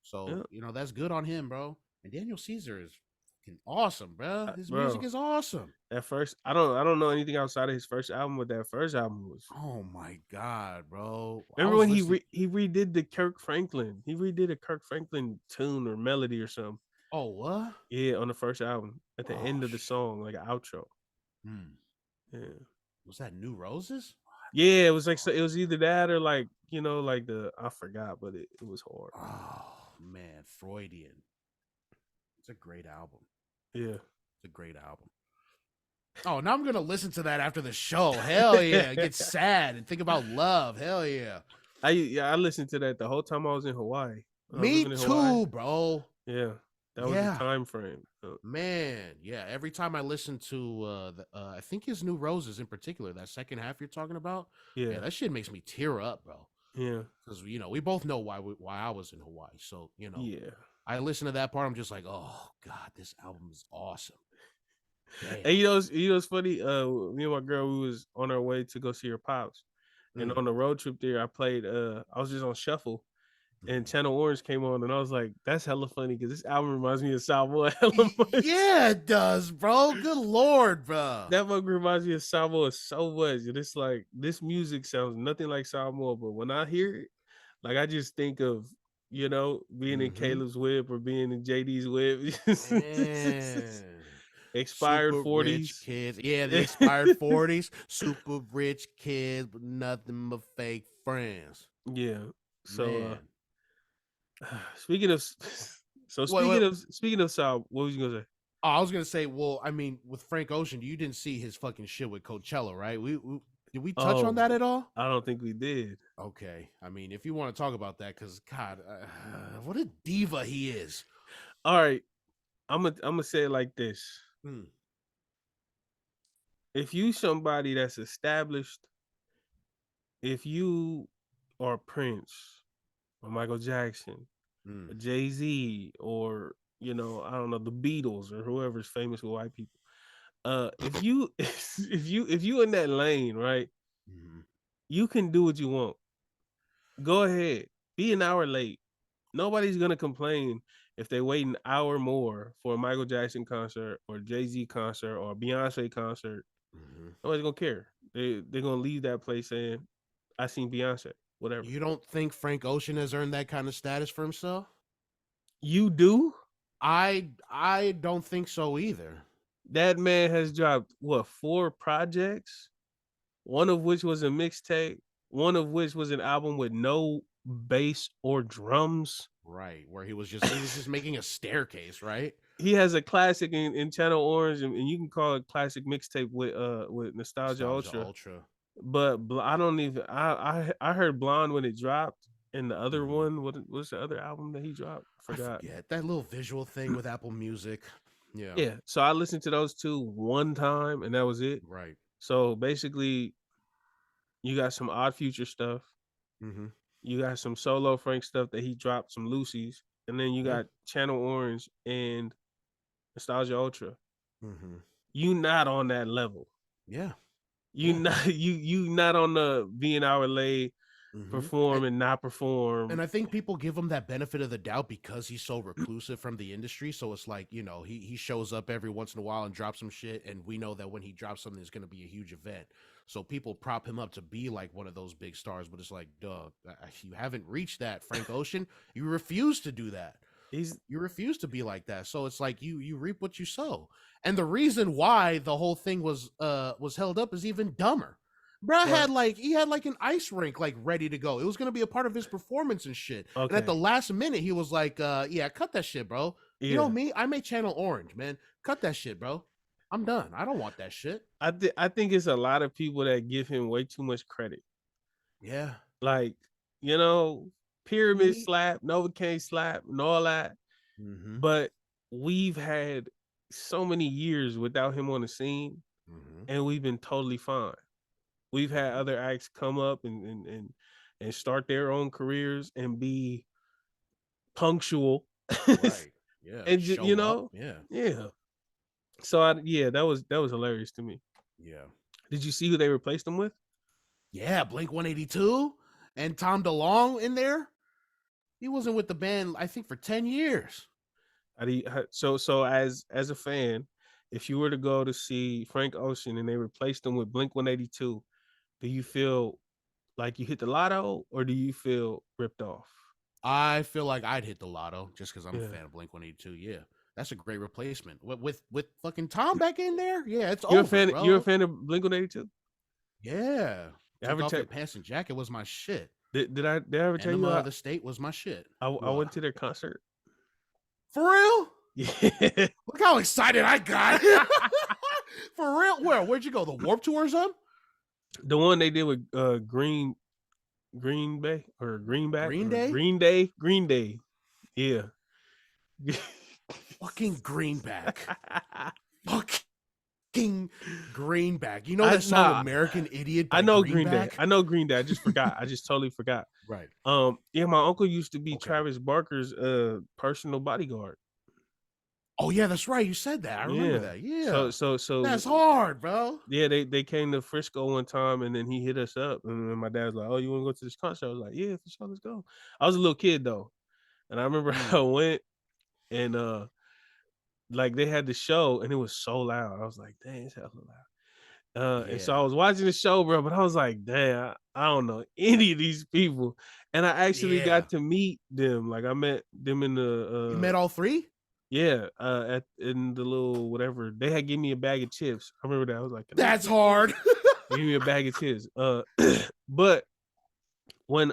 So, that's good on him, bro. And Daniel Caesar is fucking awesome, bro. His music is awesome. At first, I don't know anything outside of his first album, but that first album was. Oh my god, bro! Remember when he redid the Kirk Franklin? He redid a Kirk Franklin tune or melody or something. Oh what? Yeah, on the first album at the end of the song, like an outro. Yeah. Was that New Roses? Yeah, it was like it was either that or like I forgot, but it was hard. Oh man, Freudian. It's a great album. Yeah, it's a great album. Oh, now I'm gonna listen to that after the show. Hell yeah, get sad and think about love. Hell yeah. I listened to that the whole time I was in Hawaii. Me too, bro. Yeah, that was the time frame. Man, yeah. Every time I listen to I think his New Roses in particular, that second half you're talking about, yeah, that shit makes me tear up, bro. Yeah, because we both know why I was in Hawaii, so yeah. I listen to that part, I'm just like, oh god, this album is awesome. Damn. And it's funny. Me and my girl, we was on our way to go see her pops, and on the road trip there, I played. I was just on shuffle, and Channel Orange came on, and I was like, "That's hella funny," because this album reminds me of Salvo hella much. Yeah, it does, bro. Good lord, bro. That book reminds me of Salvo so much, and it's like this music sounds nothing like Salvo, but when I hear it, like I just think of being in Caleb's whip or being in JD's whip. Expired 40s kids. Yeah, the expired 40s. Super rich kids, but nothing but fake friends. Yeah. So speaking of Sal, what was you gonna say? Oh, I was gonna say, well, I mean, with Frank Ocean, you didn't see his fucking shit with Coachella, right? Did we touch on that at all? I don't think we did. Okay. I mean, if you want to talk about that, because God, what a diva he is. All right. I'm gonna say it like this. If you somebody that's established, if you are Prince or Michael Jackson, or Jay-Z, or I don't know, the Beatles or whoever's famous with white people, if you in that lane, right, you can do what you want. Go ahead, be an hour late. Nobody's gonna complain if they wait an hour more for a Michael Jackson concert or Jay-Z concert or a Beyonce concert. Nobody's gonna care. They're gonna leave that place saying, "I seen Beyonce." Whatever. You don't think Frank Ocean has earned that kind of status for himself? You do? I don't think so either. That man has dropped 4 projects, one of which was a mixtape, one of which was an album with no bass or drums. Right, where he was just making a staircase, right? He has a classic in Channel Orange, and you can call it classic mixtape with Nostalgia Ultra. But I don't even. I heard Blonde when it dropped, and the other one. What's the other album that he dropped? I forget that little visual thing with Apple Music. Yeah. Yeah. So I listened to those 2 one time, and that was it. Right. So basically, you got some Odd Future stuff. You got some solo Frank stuff that he dropped, some Lucy's, and then you got Channel Orange and Nostalgia Ultra. You not on that level. Yeah. You not on the being hour late, perform and not perform. And I think people give him that benefit of the doubt because he's so reclusive from the industry. So it's like, he shows up every once in a while and drops some shit, and we know that when he drops something, it's going to be a huge event. So people prop him up to be like one of those big stars, but it's like, duh, you haven't reached that, Frank Ocean. You refuse to do that. You refuse to be like that. So it's like you reap what you sow. And the reason why the whole thing was held up is even dumber, Bruh had an ice rink like ready to go. It was gonna be a part of his performance and shit. Okay. And at the last minute, he was like, yeah, cut that shit, bro. Yeah. You know me? I may channel Orange, man. Cut that shit, bro. I'm done. I don't want that shit. I think it's a lot of people that give him way too much credit. Yeah. Like, pyramid slap, Novocaine slap, and all that. Mm-hmm. But we've had so many years without him on the scene, and we've been totally fine. We've had other acts come up and start their own careers and be punctual. Right. Yeah. And yeah. So that was hilarious to me. Yeah. Did you see who they replaced him with? Yeah, Blink 182 and Tom DeLonge in there. He wasn't with the band, I think, for 10 years. So as a fan, if you were to go to see Frank Ocean and they replaced him with Blink 182, do you feel like you hit the lotto or do you feel ripped off? I feel like I'd hit the lotto just because I'm a fan of Blink 182. Yeah. That's a great replacement. With fucking Tom back in there? Yeah, it's you're over, a fan, bro. You're a fan of Blink 182? Yeah. Took off your pants and jacket was my shit. Did I ever tell you the state was my shit? I went to their concert. For real? Yeah. Look how excited I got. For real? Where'd you go? The Warp Tour or something? The one they did with Green Bay or Greenback? Green Day? Green Day. Yeah. Fucking Greenback. Fucking Greenback. You know that song American Idiot by I know Greenback? Green Day. I know Green Day. I just forgot. I just totally forgot. Right. Yeah, my uncle used to be Travis Barker's personal bodyguard. Oh yeah, that's right. You said that. I remember that. Yeah. So that's hard, bro. Yeah, they came to Frisco one time and then he hit us up and then my dad's like, "Oh, you want to go to this concert?" I was like, "Yeah, for sure, let's go." I was a little kid though, and I remember I went and like they had the show and it was so loud. I was like, "Dang, it's hella loud." And so I was watching the show, bro, but I was like, "Damn, I don't know any of these people," and I actually got to meet them. Like I met them in the. You met all three? Yeah, in the little whatever they had given me a bag of chips. I remember that. I was like, "That's hard." Give me a bag of chips. But when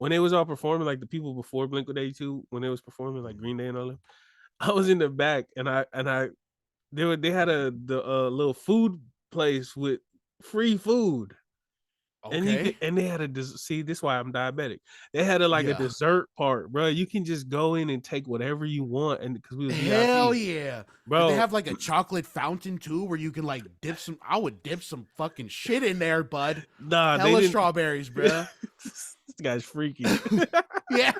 they was all performing, like the people before Blink-182, when they was performing like Green Day and all that, I was in the back and they had the little food place with free food. Okay. And they had see, this is why I'm diabetic. They had a dessert part, bro. You can just go in and take whatever you want, and because we was hell VIP. Yeah, bro. Did they have like a chocolate fountain too, where you can like dip some. I would dip some fucking shit in there, bud. Nah, hella strawberries, bro. This guy's freaky. Yeah.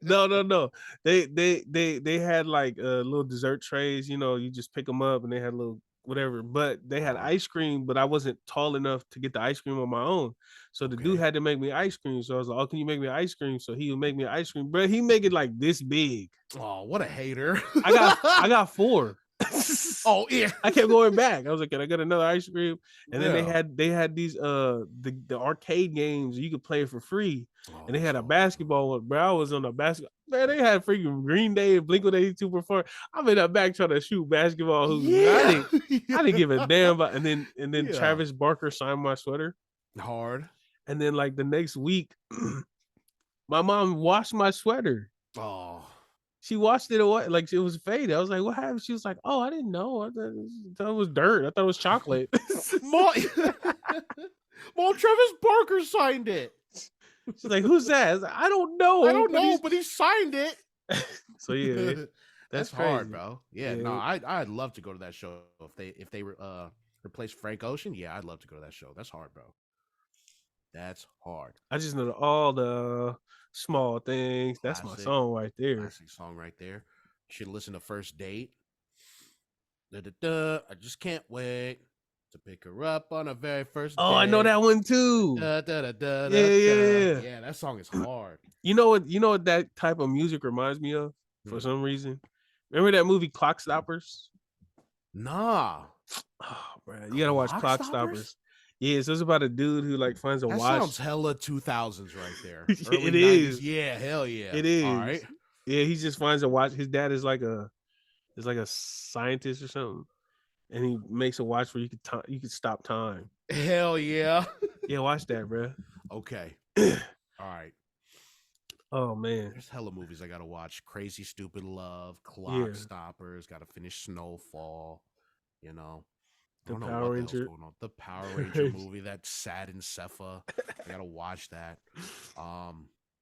No. They had like little dessert trays. You just pick them up, and they had little. Whatever, but they had ice cream, but I wasn't tall enough to get the ice cream on my own. So the dude had to make me ice cream. So I was like, "Oh, can you make me ice cream?" So he would make me ice cream, bro. He make it like this big. Oh, what a hater! I got 4. Oh yeah, I kept going back. I was like, "Can I get another ice cream?" And then they had these the arcade games you could play for free, and they had a basketball one. Bro, I was on a basketball. Man, they had freaking Green Day and Blink-182 perform. I'm in the back trying to shoot basketball hoops. Yeah. I didn't give a damn about. And then Travis Barker signed my sweater. Hard. And then like the next week, my mom washed my sweater. Oh. She washed it away, like it was faded. I was like, "What happened?" She was like, "Oh, I didn't know. I thought it was dirt. I thought it was chocolate." Mom, Travis Barker signed it. She's like, "Who's that?" I was like, "I don't know. But he signed it." So yeah, that's hard, bro. Yeah, no, I'd love to go to that show if they replace Frank Ocean. Yeah, I'd love to go to that show. That's hard, bro. That's hard. I just know all the small things. That's my song right there. Classic song right there. You should listen to First Date. I just can't wait to pick her up on a very first day. Oh, I know that one too. Yeah. Yeah, that song is hard. You know what that type of music reminds me of for some reason? Remember that movie Clock Stoppers? Nah. Oh, bro, you gotta watch Clock Stoppers. Yeah, so it's about a dude who like finds a watch. That sounds hella 2000s right there. It is. Yeah, hell yeah. It is. All right. Yeah, he just finds a watch. His dad is like a scientist or something. and he makes a watch where you could stop time. Hell yeah. Yeah, watch that, bro. Okay. All right. Oh man, There's hella movies I gotta watch. Crazy Stupid Love, Clock yeah, Stoppers, gotta finish Snowfall, you know. I the don't know Power what the hell's Ranger. going on. The Power Ranger movie, that sad in Sefa. I gotta watch that.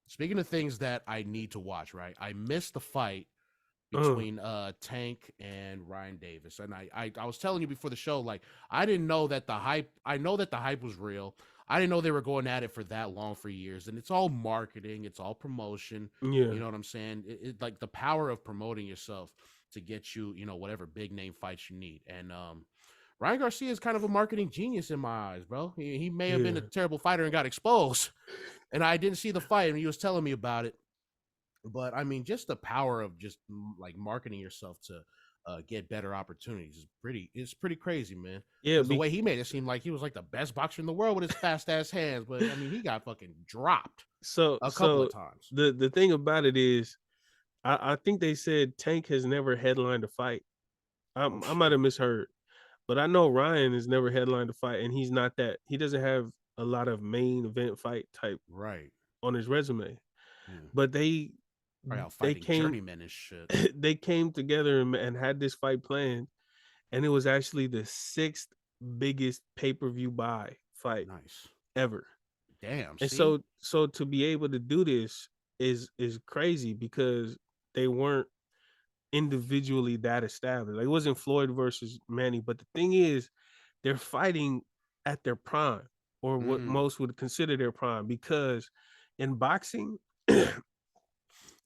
Speaking of things that I need to watch, right? I missed the fight uh, between Tank and Ryan Davis. And I was telling you before the show, like, I didn't know that I know that the hype was real. I didn't know they were going at it for that long, for years. And it's all marketing, it's all promotion. yeah, You know what I'm saying? Like the power of promoting yourself to get you, whatever big name fights you need. And Ryan Garcia is kind of a marketing genius in my eyes, bro. He may have been a yeah, terrible fighter and got exposed. And I didn't see the fight, and he was telling me about it. But I mean, just the power of just like marketing yourself to get better opportunities is pretty crazy, man. yeah. Because the way he made it seem like he was like the best boxer in the world with his fast ass hands, but I mean, he got fucking dropped a couple of So times. the thing about it is, I think they said Tank has never headlined a fight. Oh I might have shit! misheard, but I know Ryan has never headlined a fight, and he's not that. He doesn't have a lot of main event fight type Right. on his resume. Hmm. But they Probably out they fighting came journeymen and shit. they came together and had this fight planned, and it was actually the sixth biggest pay-per-view buy fight Nice. ever. Damn. And See. so to be able to do this is crazy because they weren't individually that established. Like it wasn't Floyd versus Manny, but the thing is, they're fighting at their prime, or what Mm. most would consider their prime, because in boxing,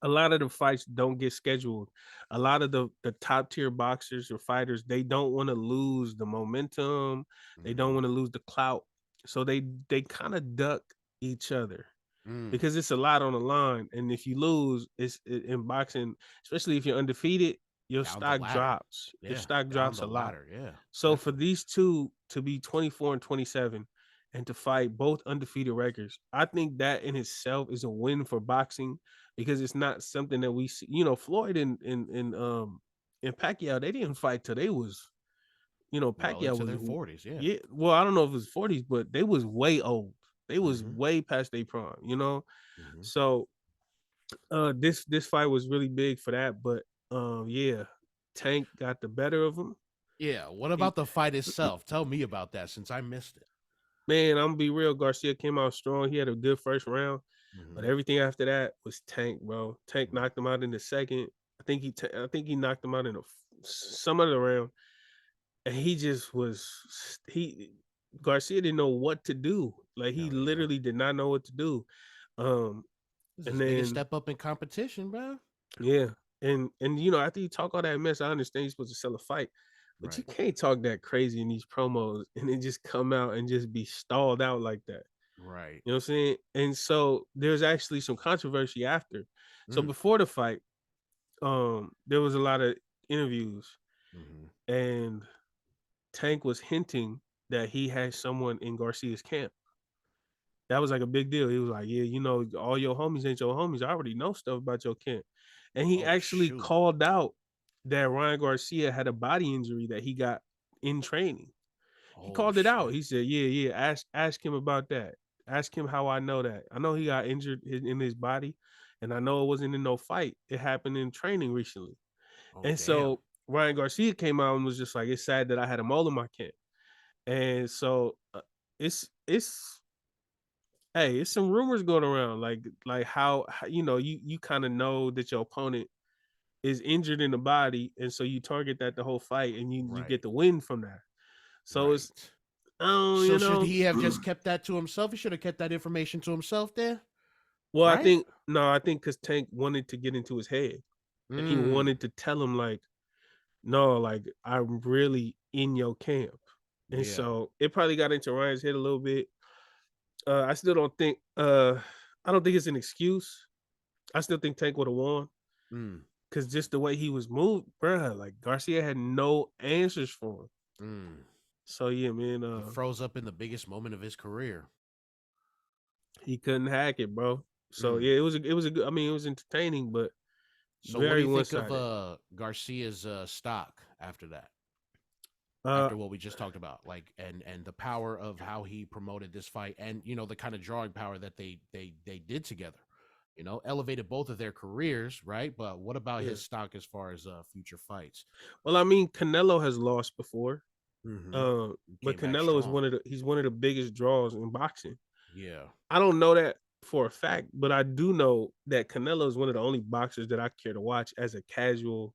a lot of the fights don't get scheduled. A lot of the top tier boxers or fighters, they don't want to lose the momentum. They don't Hmm. want to lose the clout. So they kind of duck each other Mm. because it's a lot on the line. And if you lose, in boxing, especially if you're undefeated, your Down the stock ladder. drops. Your Yeah. stock Down drops a the lot. ladder. Yeah. So for Definitely. these two to be 24 and 27 and to fight both undefeated records, I think that in itself is a win for boxing because it's not something that we see. You know, Floyd and Pacquiao, they didn't fight till they was, Well Pacquiao into was, their 40s. Yeah. yeah. Well, I don't know if it was 40s, but they was way old. They was Hmm. way past their prime. Hmm. So this fight was really big for that, but yeah, Tank got the better of him. Yeah. What He about the fight itself? Tell me about that since I missed it. Man, I'm gonna be real. Garcia came out strong. He had a good first round, but Hmm. everything after that was Tank, bro. Tank knocked him out in the second. I think he knocked him out in some other round, and he just was he. Garcia didn't know what to do. Like he Hell yeah. literally did not know what to do. Um, This is and his biggest then step up in competition, bro. yeah, and after you talk all that mess, I understand you're supposed to sell a fight, but you Right. can't talk that crazy in these promos and then just come out and just be stalled out like that. Right. You know what I'm saying? And so there's actually some controversy after. So Mm. before the fight, there was a lot of interviews, Hmm. and Tank was hinting that he had someone in Garcia's camp. That was like a big deal. He was like, "Yeah, all your homies ain't your homies. I already know stuff about your camp." And he Oh actually shoot. called out that Ryan Garcia had a body injury that he got in training. He Oh called it out. shit. He said, "Yeah, yeah. Ask him about that. Ask him how I know that. I know he got injured in his body, and I know it wasn't in no fight. It happened in training recently." Oh And damn. so Ryan Garcia came out and was just like, "It's sad that I had a mole in my camp." And so it's hey, it's some rumors going around like how you kind of know that your opponent is injured in the body, and so you target that the whole fight, and you get Right. the win from that. So it's Right. oh, So should he have just kept that to himself? He should have kept that information to himself there, well, right? I think because Tank wanted to get into his head, and he Mm. wanted to tell him like, no, like I'm really in your camp, and Yeah. so it probably got into Ryan's head a little bit. I still don't think I don't think it's an excuse. I still think Tank would have won Mm. because just the way he was moved, bruh, like Garcia had no answers for him. Mm. So yeah, man, He froze up in the biggest moment of his career. he couldn't hack it, bro. So Mm. yeah, it was a good. I mean, it was entertaining, but So what do very you one think of sided. Garcia's stock after that? after what we just talked about, like, and the power of how he promoted this fight, and the kind of drawing power that they did together, elevated both of their careers, right? But what about his stock as far as future fights? Well, I mean, Canelo has lost before, Mm-hmm. but Canelo is he's one of the biggest draws in boxing. Yeah, I don't know that for a fact, but I do know that Canelo is one of the only boxers that I care to watch as a casual,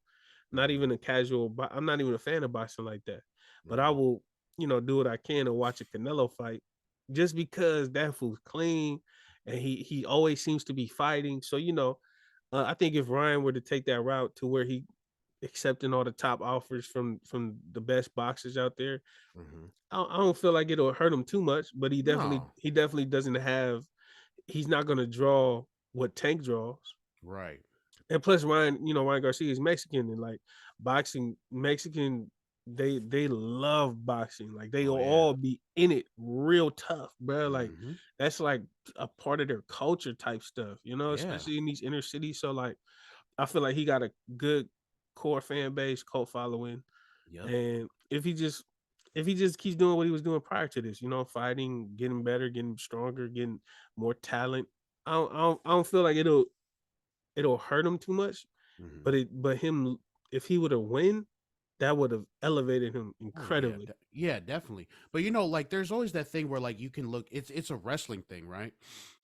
not even a casual. But I'm not even a fan of boxing like that. But I will, do what I can to watch a Canelo fight, just because that fool's clean, and he always seems to be fighting. So I think if Ryan were to take that route to where he accepting all the top offers from the best boxers out there, I don't feel like it'll hurt him too much. But he definitely doesn't have. He's not going to draw what Tank draws, right? And plus, Ryan Garcia is Mexican, and like boxing, Mexican, they love boxing. Like they will all be in it real tough, bro. Like that's like a part of their culture type stuff, especially in these inner cities. So like, I feel like he got a good core fan base, cult following, and if he just keeps doing what he was doing prior to this, fighting, getting better, getting stronger, getting more talent, I don't feel like it'll hurt him too much. But him, if he would have win, that would have elevated him incredibly. Yeah, definitely. But like there's always that thing where like you can look, it's a wrestling thing, right?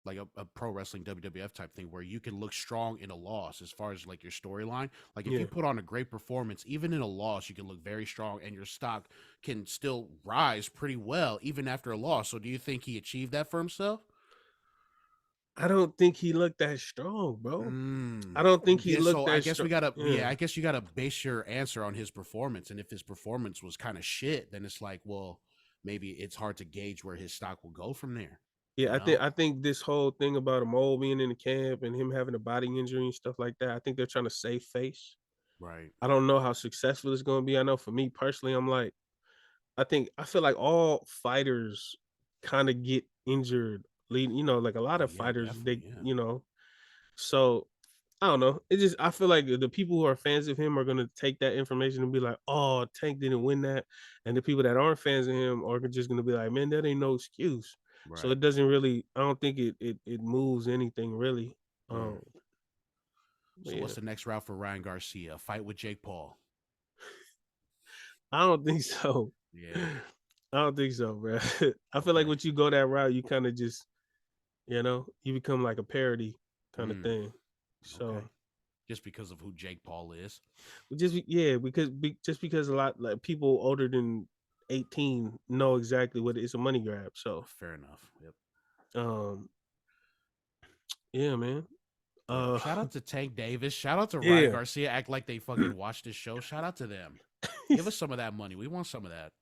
Like a pro wrestling WWF type thing where you can look strong in a loss as far as like your storyline. Like if you put on a great performance, even in a loss, you can look very strong and your stock can still rise pretty well even after a loss. So do you think he achieved that for himself? I don't think he looked that strong, bro. I don't think he looked that strong. I guess we gotta base your answer on his performance. And if his performance was kind of shit, then it's like, well, maybe it's hard to gauge where his stock will go from there. Yeah, I think this whole thing about him all being in the camp and him having a body injury and stuff like that, I think they're trying to save face. Right. I don't know how successful it's going to be. I know for me personally, I'm like, I feel like all fighters kind of get injured. Like a lot of fighters, so I don't know. I feel like the people who are fans of him are going to take that information and be like, oh, Tank didn't win that. And the people that aren't fans of him are just going to be like, man, that ain't no excuse. Right. So it doesn't really, I don't think it moves anything really. So what's the next route for Ryan Garcia? Fight with Jake Paul? I don't think so. Yeah. I don't think so, bro. I feel like once you go that route, you kind of just, you become like a parody kind of thing. So just because of who Jake Paul is, because a lot like people older than 18 know exactly what it's a money grab. So fair enough. Yep. Yeah, man. Shout out to Tank Davis. Shout out to Ryan Garcia. Act like they fucking watched this show. Shout out to them. Give us some of that money. We want some of that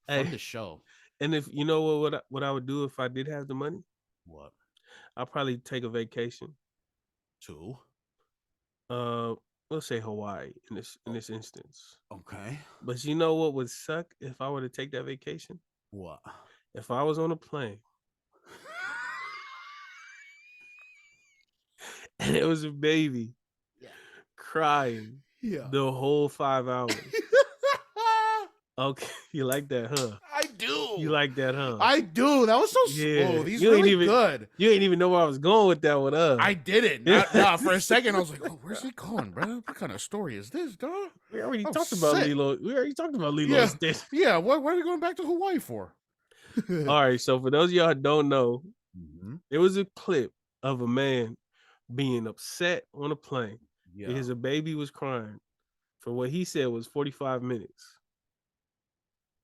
from the show. And if what I would do if I did have the money? What? I'll probably take a vacation. To? Let's say Hawaii in this instance. Okay. But you know what would suck if I were to take that vacation? What? If I was on a plane and it was a baby crying the whole 5 hours. Okay, you like that, huh? I do. You like that, huh? I do. That was so smooth. He's really good. You ain't even know where I was going with that one. I didn't. Nah, for a second, I was like, "Oh, where's he going, bro? What kind of story is this, dog?" We already talked about Lilo. Yeah. Yeah. Why are we going back to Hawaii for? All right. So for those of y'all who don't know, there was a clip of a man being upset on a plane because a baby was crying for what he said was 45 minutes.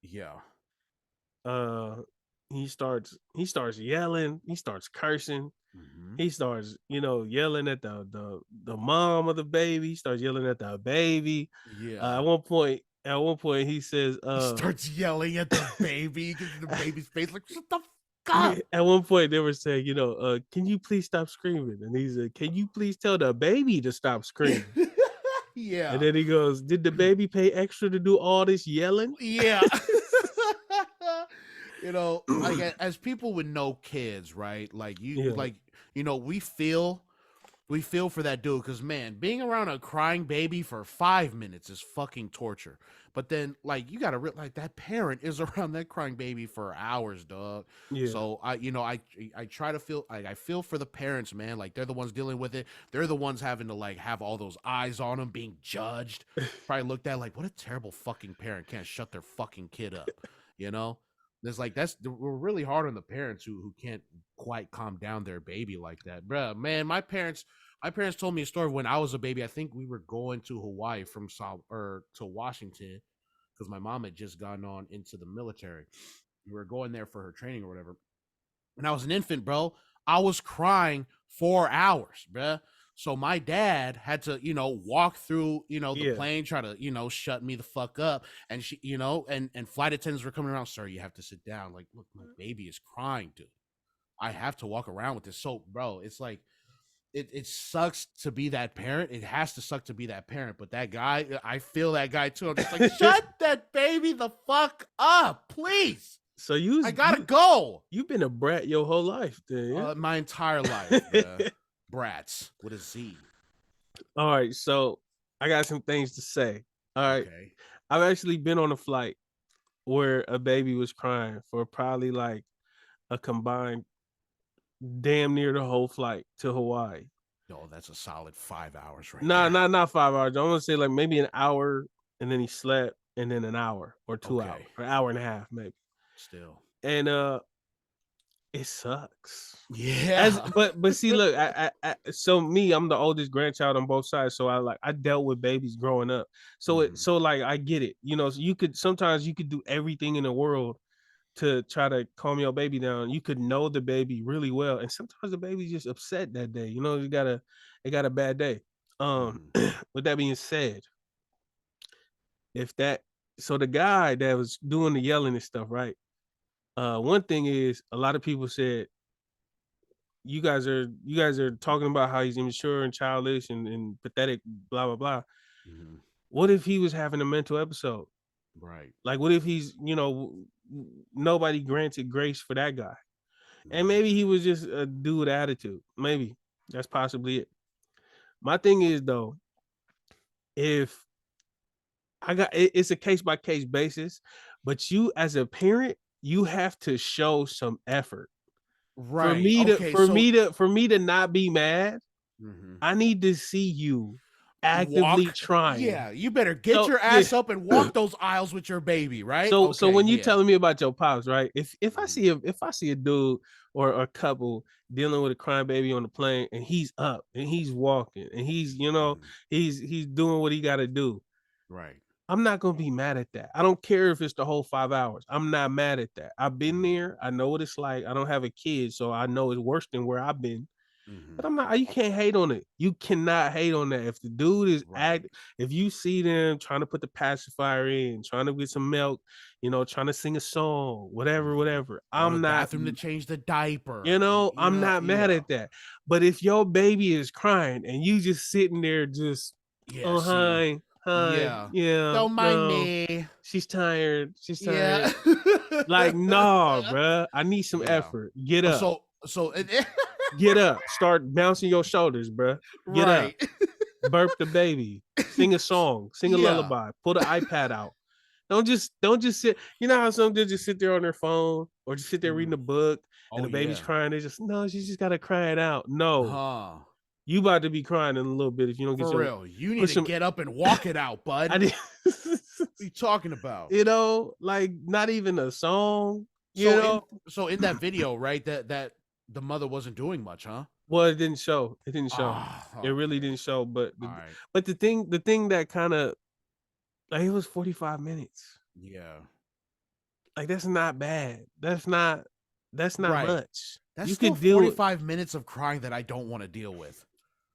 Yeah. He starts yelling, he starts cursing, he starts, yelling at the mom of the baby, he starts yelling at the baby. Yeah. At one point he says he starts yelling at the baby, the baby's face like, shut the fuck up. At one point they were saying, can you please stop screaming? And he said, can you please tell the baby to stop screaming? Yeah. And then he goes, did the baby pay extra to do all this yelling? Yeah. Like as people with no kids, right? Like we feel We feel for that dude because, man, being around a crying baby for 5 minutes is fucking torture. But then, like, you got to realize that parent is around that crying baby for hours, dog. Yeah. So I try to feel like I feel for the parents, man. Like, they're the ones dealing with it. They're the ones having to like have all those eyes on them, being judged. Probably looked at like, what a terrible fucking parent can't shut their fucking kid up. You know, there's like we're really hard on the parents who can't quite calm down their baby like that, bruh. Man, my parents told me a story when I was a baby. I think we were going to Hawaii from to Washington because my mom had just gone on into the military. We were going there for her training or whatever. When I was an infant, bro, I was crying 4 hours, bruh. So my dad had to, walk through, the plane, try to, shut me the fuck up. And she, and flight attendants were coming around. Sir, you have to sit down. Like, look, my baby is crying, dude. I have to walk around with this. So, bro, it's like, it sucks to be that parent. It has to suck to be that parent. But that guy, I feel that guy too. I'm just like, shut that baby the fuck up, please. So I gotta go. You've been a brat your whole life, then. Yeah? My entire life, brats with a Z. All right, so I got some things to say. All right, okay. I've actually been on a flight where a baby was crying for probably like a combined damn near the whole flight to Hawaii. No, that's a solid 5 hours, right? Not 5 hours. I want to say like maybe an hour, and then he slept, and then an hour or 2 hours, or an hour and a half, maybe. Still, and it sucks. Yeah, but see, look, so me, I'm the oldest grandchild on both sides, so I dealt with babies growing up, so so like I get it, so sometimes you could do everything in the world to try to calm your baby down. You could know the baby really well, and sometimes the baby's just upset that day. It got a bad day. With that being said, so the guy that was doing the yelling and stuff, right? One thing is, a lot of people said, you guys are talking about how he's immature and childish and pathetic, blah blah blah. What if he was having a mental episode? Right. Like, what if he's, nobody granted grace for that guy, and maybe he was just a dude with attitude. Maybe that's possibly it. My thing is, though, if it's a case by case basis, but you as a parent, you have to show some effort. Right. For me to not be mad, I need to see you actively trying. Yeah, you better get your ass up and walk those aisles with your baby, right? So when you telling me about your pops, right? If I see a dude or a couple dealing with a crying baby on the plane, and he's up and he's walking and he's he's doing what he got to do, right? I'm not going to be mad at that. I don't care if it's the whole 5 hours. I'm not mad at that. I've been there. I know what it's like. I don't have a kid, so I know it's worse than where I've been. But you can't hate on it. You cannot hate on that. If the dude is if you see them trying to put the pacifier in, trying to get some milk, trying to sing a song, whatever. I'm not bathroom to change the diaper. I'm not mad at that. But if your baby is crying and you just sitting there just hi. Don't mind me. She's tired. Like, no, bro. I need some effort. Get up. So get up. Start bouncing your shoulders, bro. Get up. Burp the baby. Sing a song. Sing a lullaby. Pull the iPad out. Don't just sit. You know how some kids just sit there on their phone or just sit there reading a book and the baby's crying. They just she's just gotta cry it out. No. You about to be crying in a little bit if you don't get for real. You need to get up and walk it out, bud. What are you talking about? Like not even a song. So in that video, right? That the mother wasn't doing much, huh? Well, it didn't show. It really didn't show. But the thing that kind of like it was 45 minutes. Yeah. Like that's not bad. That's not much. That's still 45 minutes of crying that I don't want to deal with.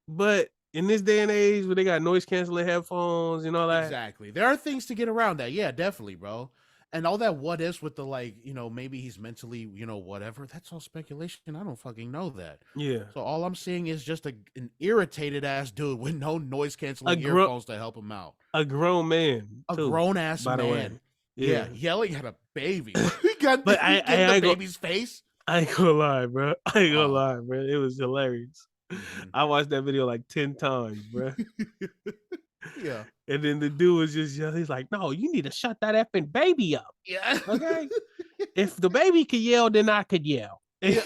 But in this day and age where they got noise canceling headphones and all that. Exactly. There are things to get around that. Yeah, definitely, bro. And all that what ifs with the maybe he's mentally, whatever. That's all speculation. I don't fucking know that. Yeah. So all I'm seeing is just an irritated ass dude with no noise canceling earphones to help him out. A grown man. A grown ass man. By the way. Yeah. Yelling at a baby. But the baby's face. I ain't gonna lie, bro. It was hilarious. I watched that video like 10 times, bro. Yeah. And then the dude was just yelling. He's like, "No, you need to shut that effing baby up." Yeah. Okay. If the baby could yell, then I could yell. Yeah.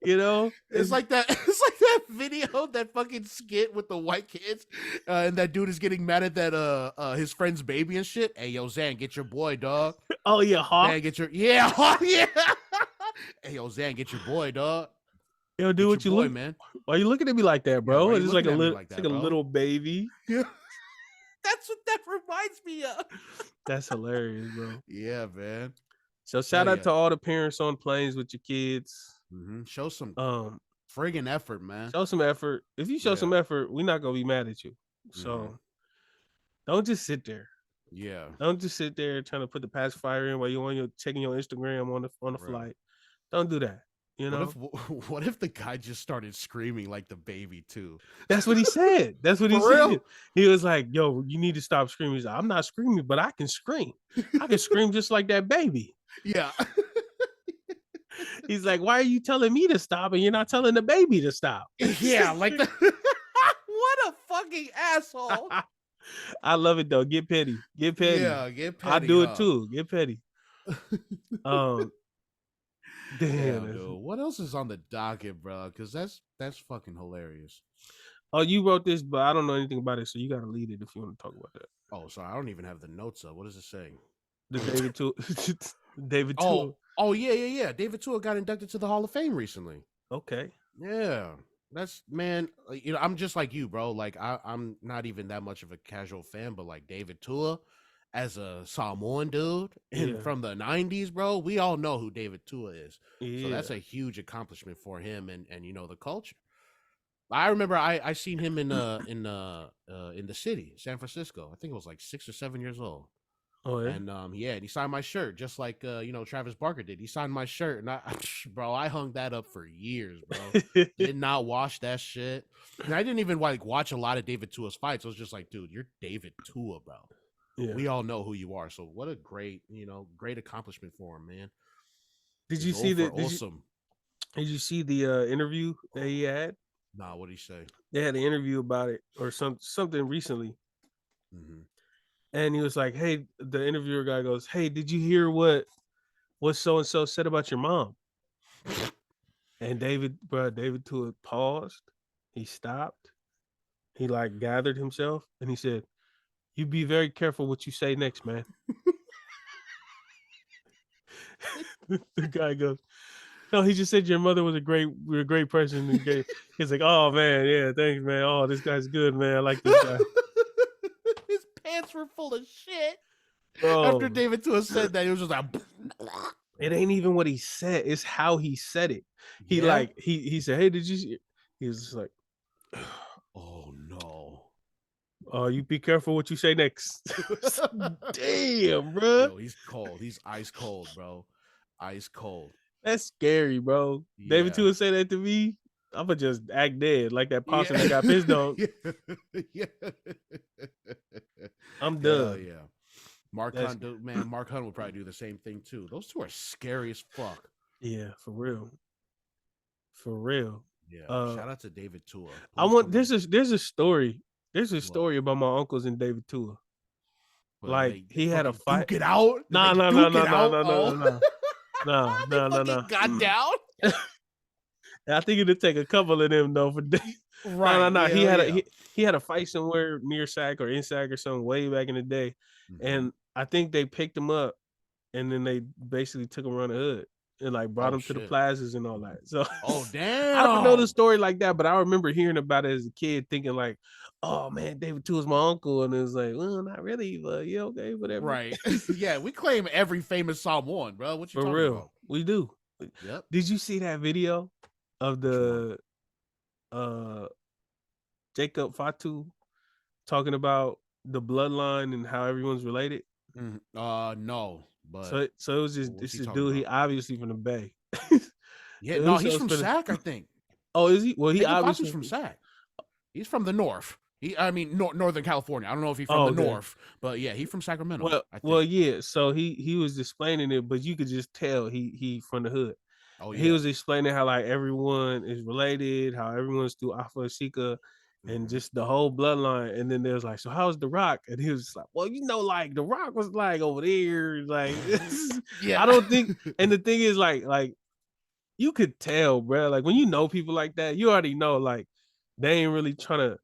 You know, it's like that. It's like that video, that fucking skit with the white kids, and that dude is getting mad at that his friend's baby and shit. Hey, yo, Zan, get your boy, dog. Oh yeah, Hawk. Zan, get your yeah. Hey, yo, Zan, get your boy, dog. Yo, do what you look, man. Why you looking at me like that, bro? Yeah, it's like a little, like a little baby. Yeah. That's what that reminds me of. That's hilarious, bro. Yeah, man. So shout out to all the parents on planes with your kids. Show some friggin' effort, man. Show some effort. If you show some effort, we're not gonna be mad at you. So don't just sit there. Yeah. Don't just sit there trying to put the pacifier in while you're on checking your Instagram on the flight. Don't do that. You know. What if the guy just started screaming like the baby too? That's what he said. That's what he said. He was like, "Yo, you need to stop screaming." He's like, "I'm not screaming, but I can scream. I can scream just like that baby." Yeah. He's like, "Why are you telling me to stop and you're not telling the baby to stop?" Yeah, like the what a fucking asshole. I love it though. Get petty. Get petty. Yeah, get petty. I do it too. Get petty. Damn, dude. What else is on the docket, bro? Because that's fucking hilarious. Oh, you wrote this, but I don't know anything about it, so you gotta lead it if you want to talk about that. Oh, sorry, I don't even have the notes up. What does it say? The David Tua. David Tua. Oh, yeah. David Tua got inducted to the Hall of Fame recently. Okay. Yeah. That's, man, you know, I'm just like you, bro. Like, I'm not even that much of a casual fan, but like David Tua, as a Samoan dude from the 90s, bro, we all know who David Tua is. So that's a huge accomplishment for him and you know, the culture. I remember I seen him in the city, San Francisco. I think it was like 6 or 7 years old. Oh yeah. And and he signed my shirt just like you know, Travis Barker did. He signed my shirt and I hung that up for years, bro. Did not wash that shit. And I didn't even like watch a lot of David Tua's fights. I was just like, dude, you're David Tua, bro. Yeah. We all know who you are. So what a great accomplishment for him, man. Did you see the awesome? Did you see the interview that he had? Nah, what did he say? They had an interview about it or something recently. And he was like, "Hey," the interviewer guy goes, "Hey, did you hear what so and so said about your mom?" And David Tua paused. He stopped. He like gathered himself and he said, "You be very careful what you say next, man." The guy goes, "No, he just said your mother was a great person." And he's like, "Oh man, yeah, thanks, man. Oh, this guy's good, man. I like this guy." His pants were full of shit. Bro. After David Tua said that, it was just like, it ain't even what he said; it's how he said it. He like he said, "Hey, did you see?" He was just like, "Oh no." Oh, you be careful what you say next. Damn, bro. Yo, he's cold. He's ice cold, bro. Ice cold. That's scary, bro. Yeah. David Tua say that to me, I'm gonna just act dead like that possum that got pissed on. I'm done. Yeah. Mark Hunt, man. Mark Hunt would probably do the same thing too. Those two are scary as fuck. Yeah, for real. For real. Yeah. Shout out to David Tua. There's a story. There's a story about my uncles and David Tua. Like he had a fight. Duke it out? No. Got down. I think it'd take a couple of them though for David. Right. No. He had a fight somewhere near Sac or in Sac or something way back in the day, and I think they picked him up, and then they basically took him around the hood. And like brought him to the plazas and all that. So damn. I don't know the story like that, but I remember hearing about it as a kid, thinking like, "Oh man, David Tua is my uncle," and it was like, "Well, not really, but yeah, okay, whatever." Right? Yeah, we claim every famous Samoan, bro. What you for talking real? About? We do. Yep. Did you see that video of the Jacob Fatu talking about the bloodline and how everyone's related? No. But so it was just this is dude. He obviously from the Bay. Yeah, no, he's from Sac, I think. Oh, is he? Well, he obviously from Sac. He's from the North. Northern California. I don't know if he's from the North, but yeah, he's from Sacramento. Well, yeah. So he was explaining it, but you could just tell he from the hood. Oh He yeah. was explaining how like everyone is related, how everyone's through Alpha Shika, and just the whole bloodline. And then there's like, so how's The Rock? And he was just like, well, like The Rock was like over there, like Yeah. I don't think. And the thing is, like you could tell, bro. Like when you know people like that, you already know like they ain't really trying to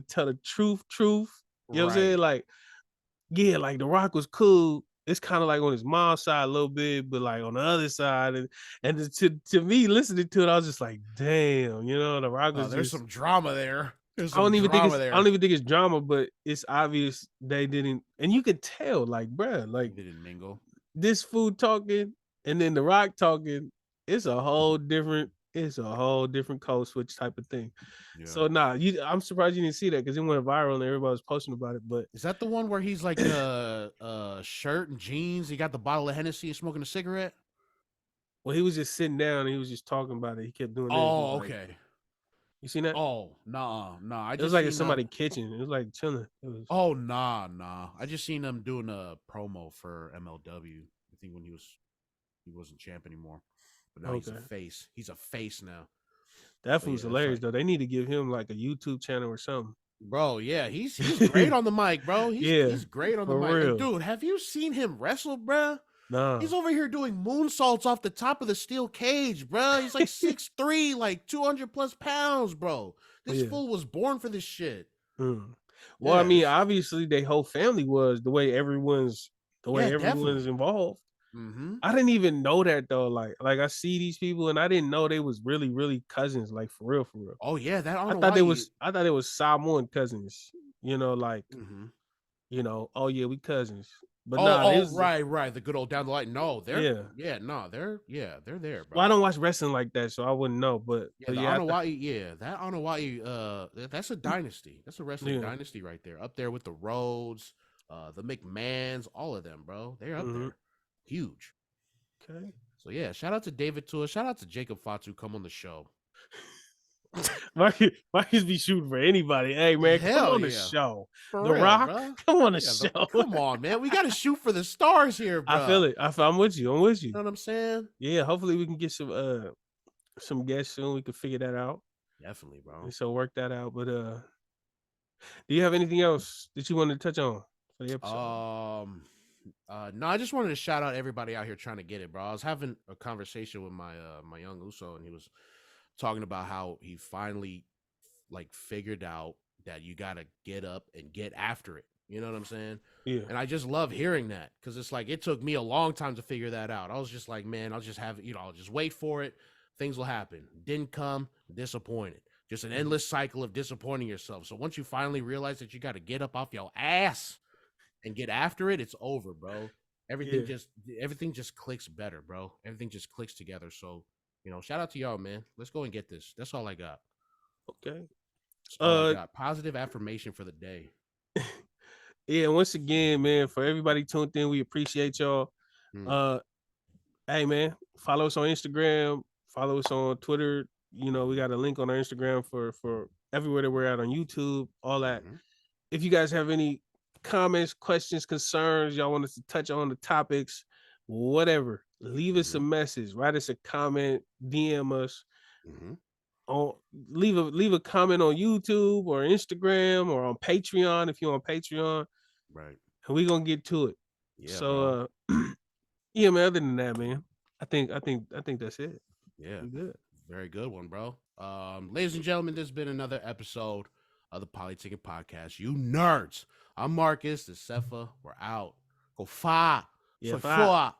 tell the truth. You know what I'm saying? Like, yeah, like The Rock was cool. It's kind of like on his mom's side a little bit, but like on the other side, and to me listening to it, I was just like, damn, The Rock was There's just. some drama there. There's I some don't even think drama it's. there. I don't even think it's drama, but it's obvious they didn't, and you could tell, like, bruh, like They didn't mingle. this food talking, and then The Rock talking. It's a whole different. It's a whole different code switch type of thing. Yeah. So I'm surprised you didn't see that because it went viral and everybody was posting about it. But is that the one where he's like in a shirt and jeans? He got the bottle of Hennessy and smoking a cigarette. Well, he was just sitting down and he was just talking about it. He kept doing this. Oh, Like, okay. you seen that? Oh, nah. I It just was like in seen somebody's kitchen. It was like chilling. It was. Oh, nah. I just seen him doing a promo for MLW. I think when he wasn't champ anymore, but now he's a face. He's a face now. That fool's hilarious though. They need to give him like a YouTube channel or something. Bro, yeah, he's great on the mic, bro. He's great on the mic. Real. And dude, have you seen him wrestle, bro? Nah. He's over here doing moonsaults off the top of the steel cage, bro. He's like 6'3", like 200 plus pounds, bro. This fool was born for this shit. Well, I mean, obviously, their whole family was the way everyone's involved. I didn't even know that though. Like I see these people, and I didn't know they was really, really cousins. Like for real. Oh yeah, I thought it was Samoan cousins. Like, oh yeah, we cousins. But right. The good old down the line. No, they're there, bro. Well, I don't watch wrestling like that, so I wouldn't know. But that Anawai, that's a dynasty. That's a wrestling dynasty right there. Up there with the Rhodes, the McMahons, all of them, bro. They're up there. Huge. Okay. So yeah, shout out to David Tua. Shout out to Jacob Fatu. Come on the show. Marcus be shooting for anybody. Hey man, come on the show. The Rock, bro. Come on the show. Come on, man. We got to shoot for the stars here, bro. I feel it. I'm with you. You know what I'm saying? Yeah. Hopefully we can get some guests soon. We can figure that out. Definitely, bro. And so work that out. But do you have anything else that you want to touch on for the episode? No, I just wanted to shout out everybody out here trying to get it, bro. I was having a conversation with my young Uso, and he was talking about how he finally like figured out that you got to get up and get after it. You know what I'm saying? Yeah. And I just love hearing that because it's like it took me a long time to figure that out. I was just like, man, I'll just have I'll just wait for it. Things will happen. Didn't come, disappointed. Just an endless cycle of disappointing yourself. So once you finally realize that you got to get up off your ass and get after it, it's over, bro. Everything just clicks better, bro. Everything just clicks together. So, shout out to y'all, man. Let's go and get this. That's all I got. Okay. That's all I got. Positive affirmation for the day. Yeah, once again, man, for everybody tuned in, we appreciate y'all. Hey, man, follow us on Instagram. Follow us on Twitter. We got a link on our Instagram for everywhere that we're at on YouTube, all that. If you guys have any comments, questions, concerns, y'all want us to touch on the topics, whatever, leave us a message, write us a comment, DM us. Leave a comment on YouTube or Instagram or on Patreon if you're on Patreon. Right. And we're gonna get to it. Yeah. So yeah, man, other than that, man, I think that's it. Yeah. Good. Very good one, bro. Ladies and gentlemen, this has been another episode of the Polytickin Podcast. You nerds. I'm Marcus, the Sefa. We're out. Go fa. Yeah, fa.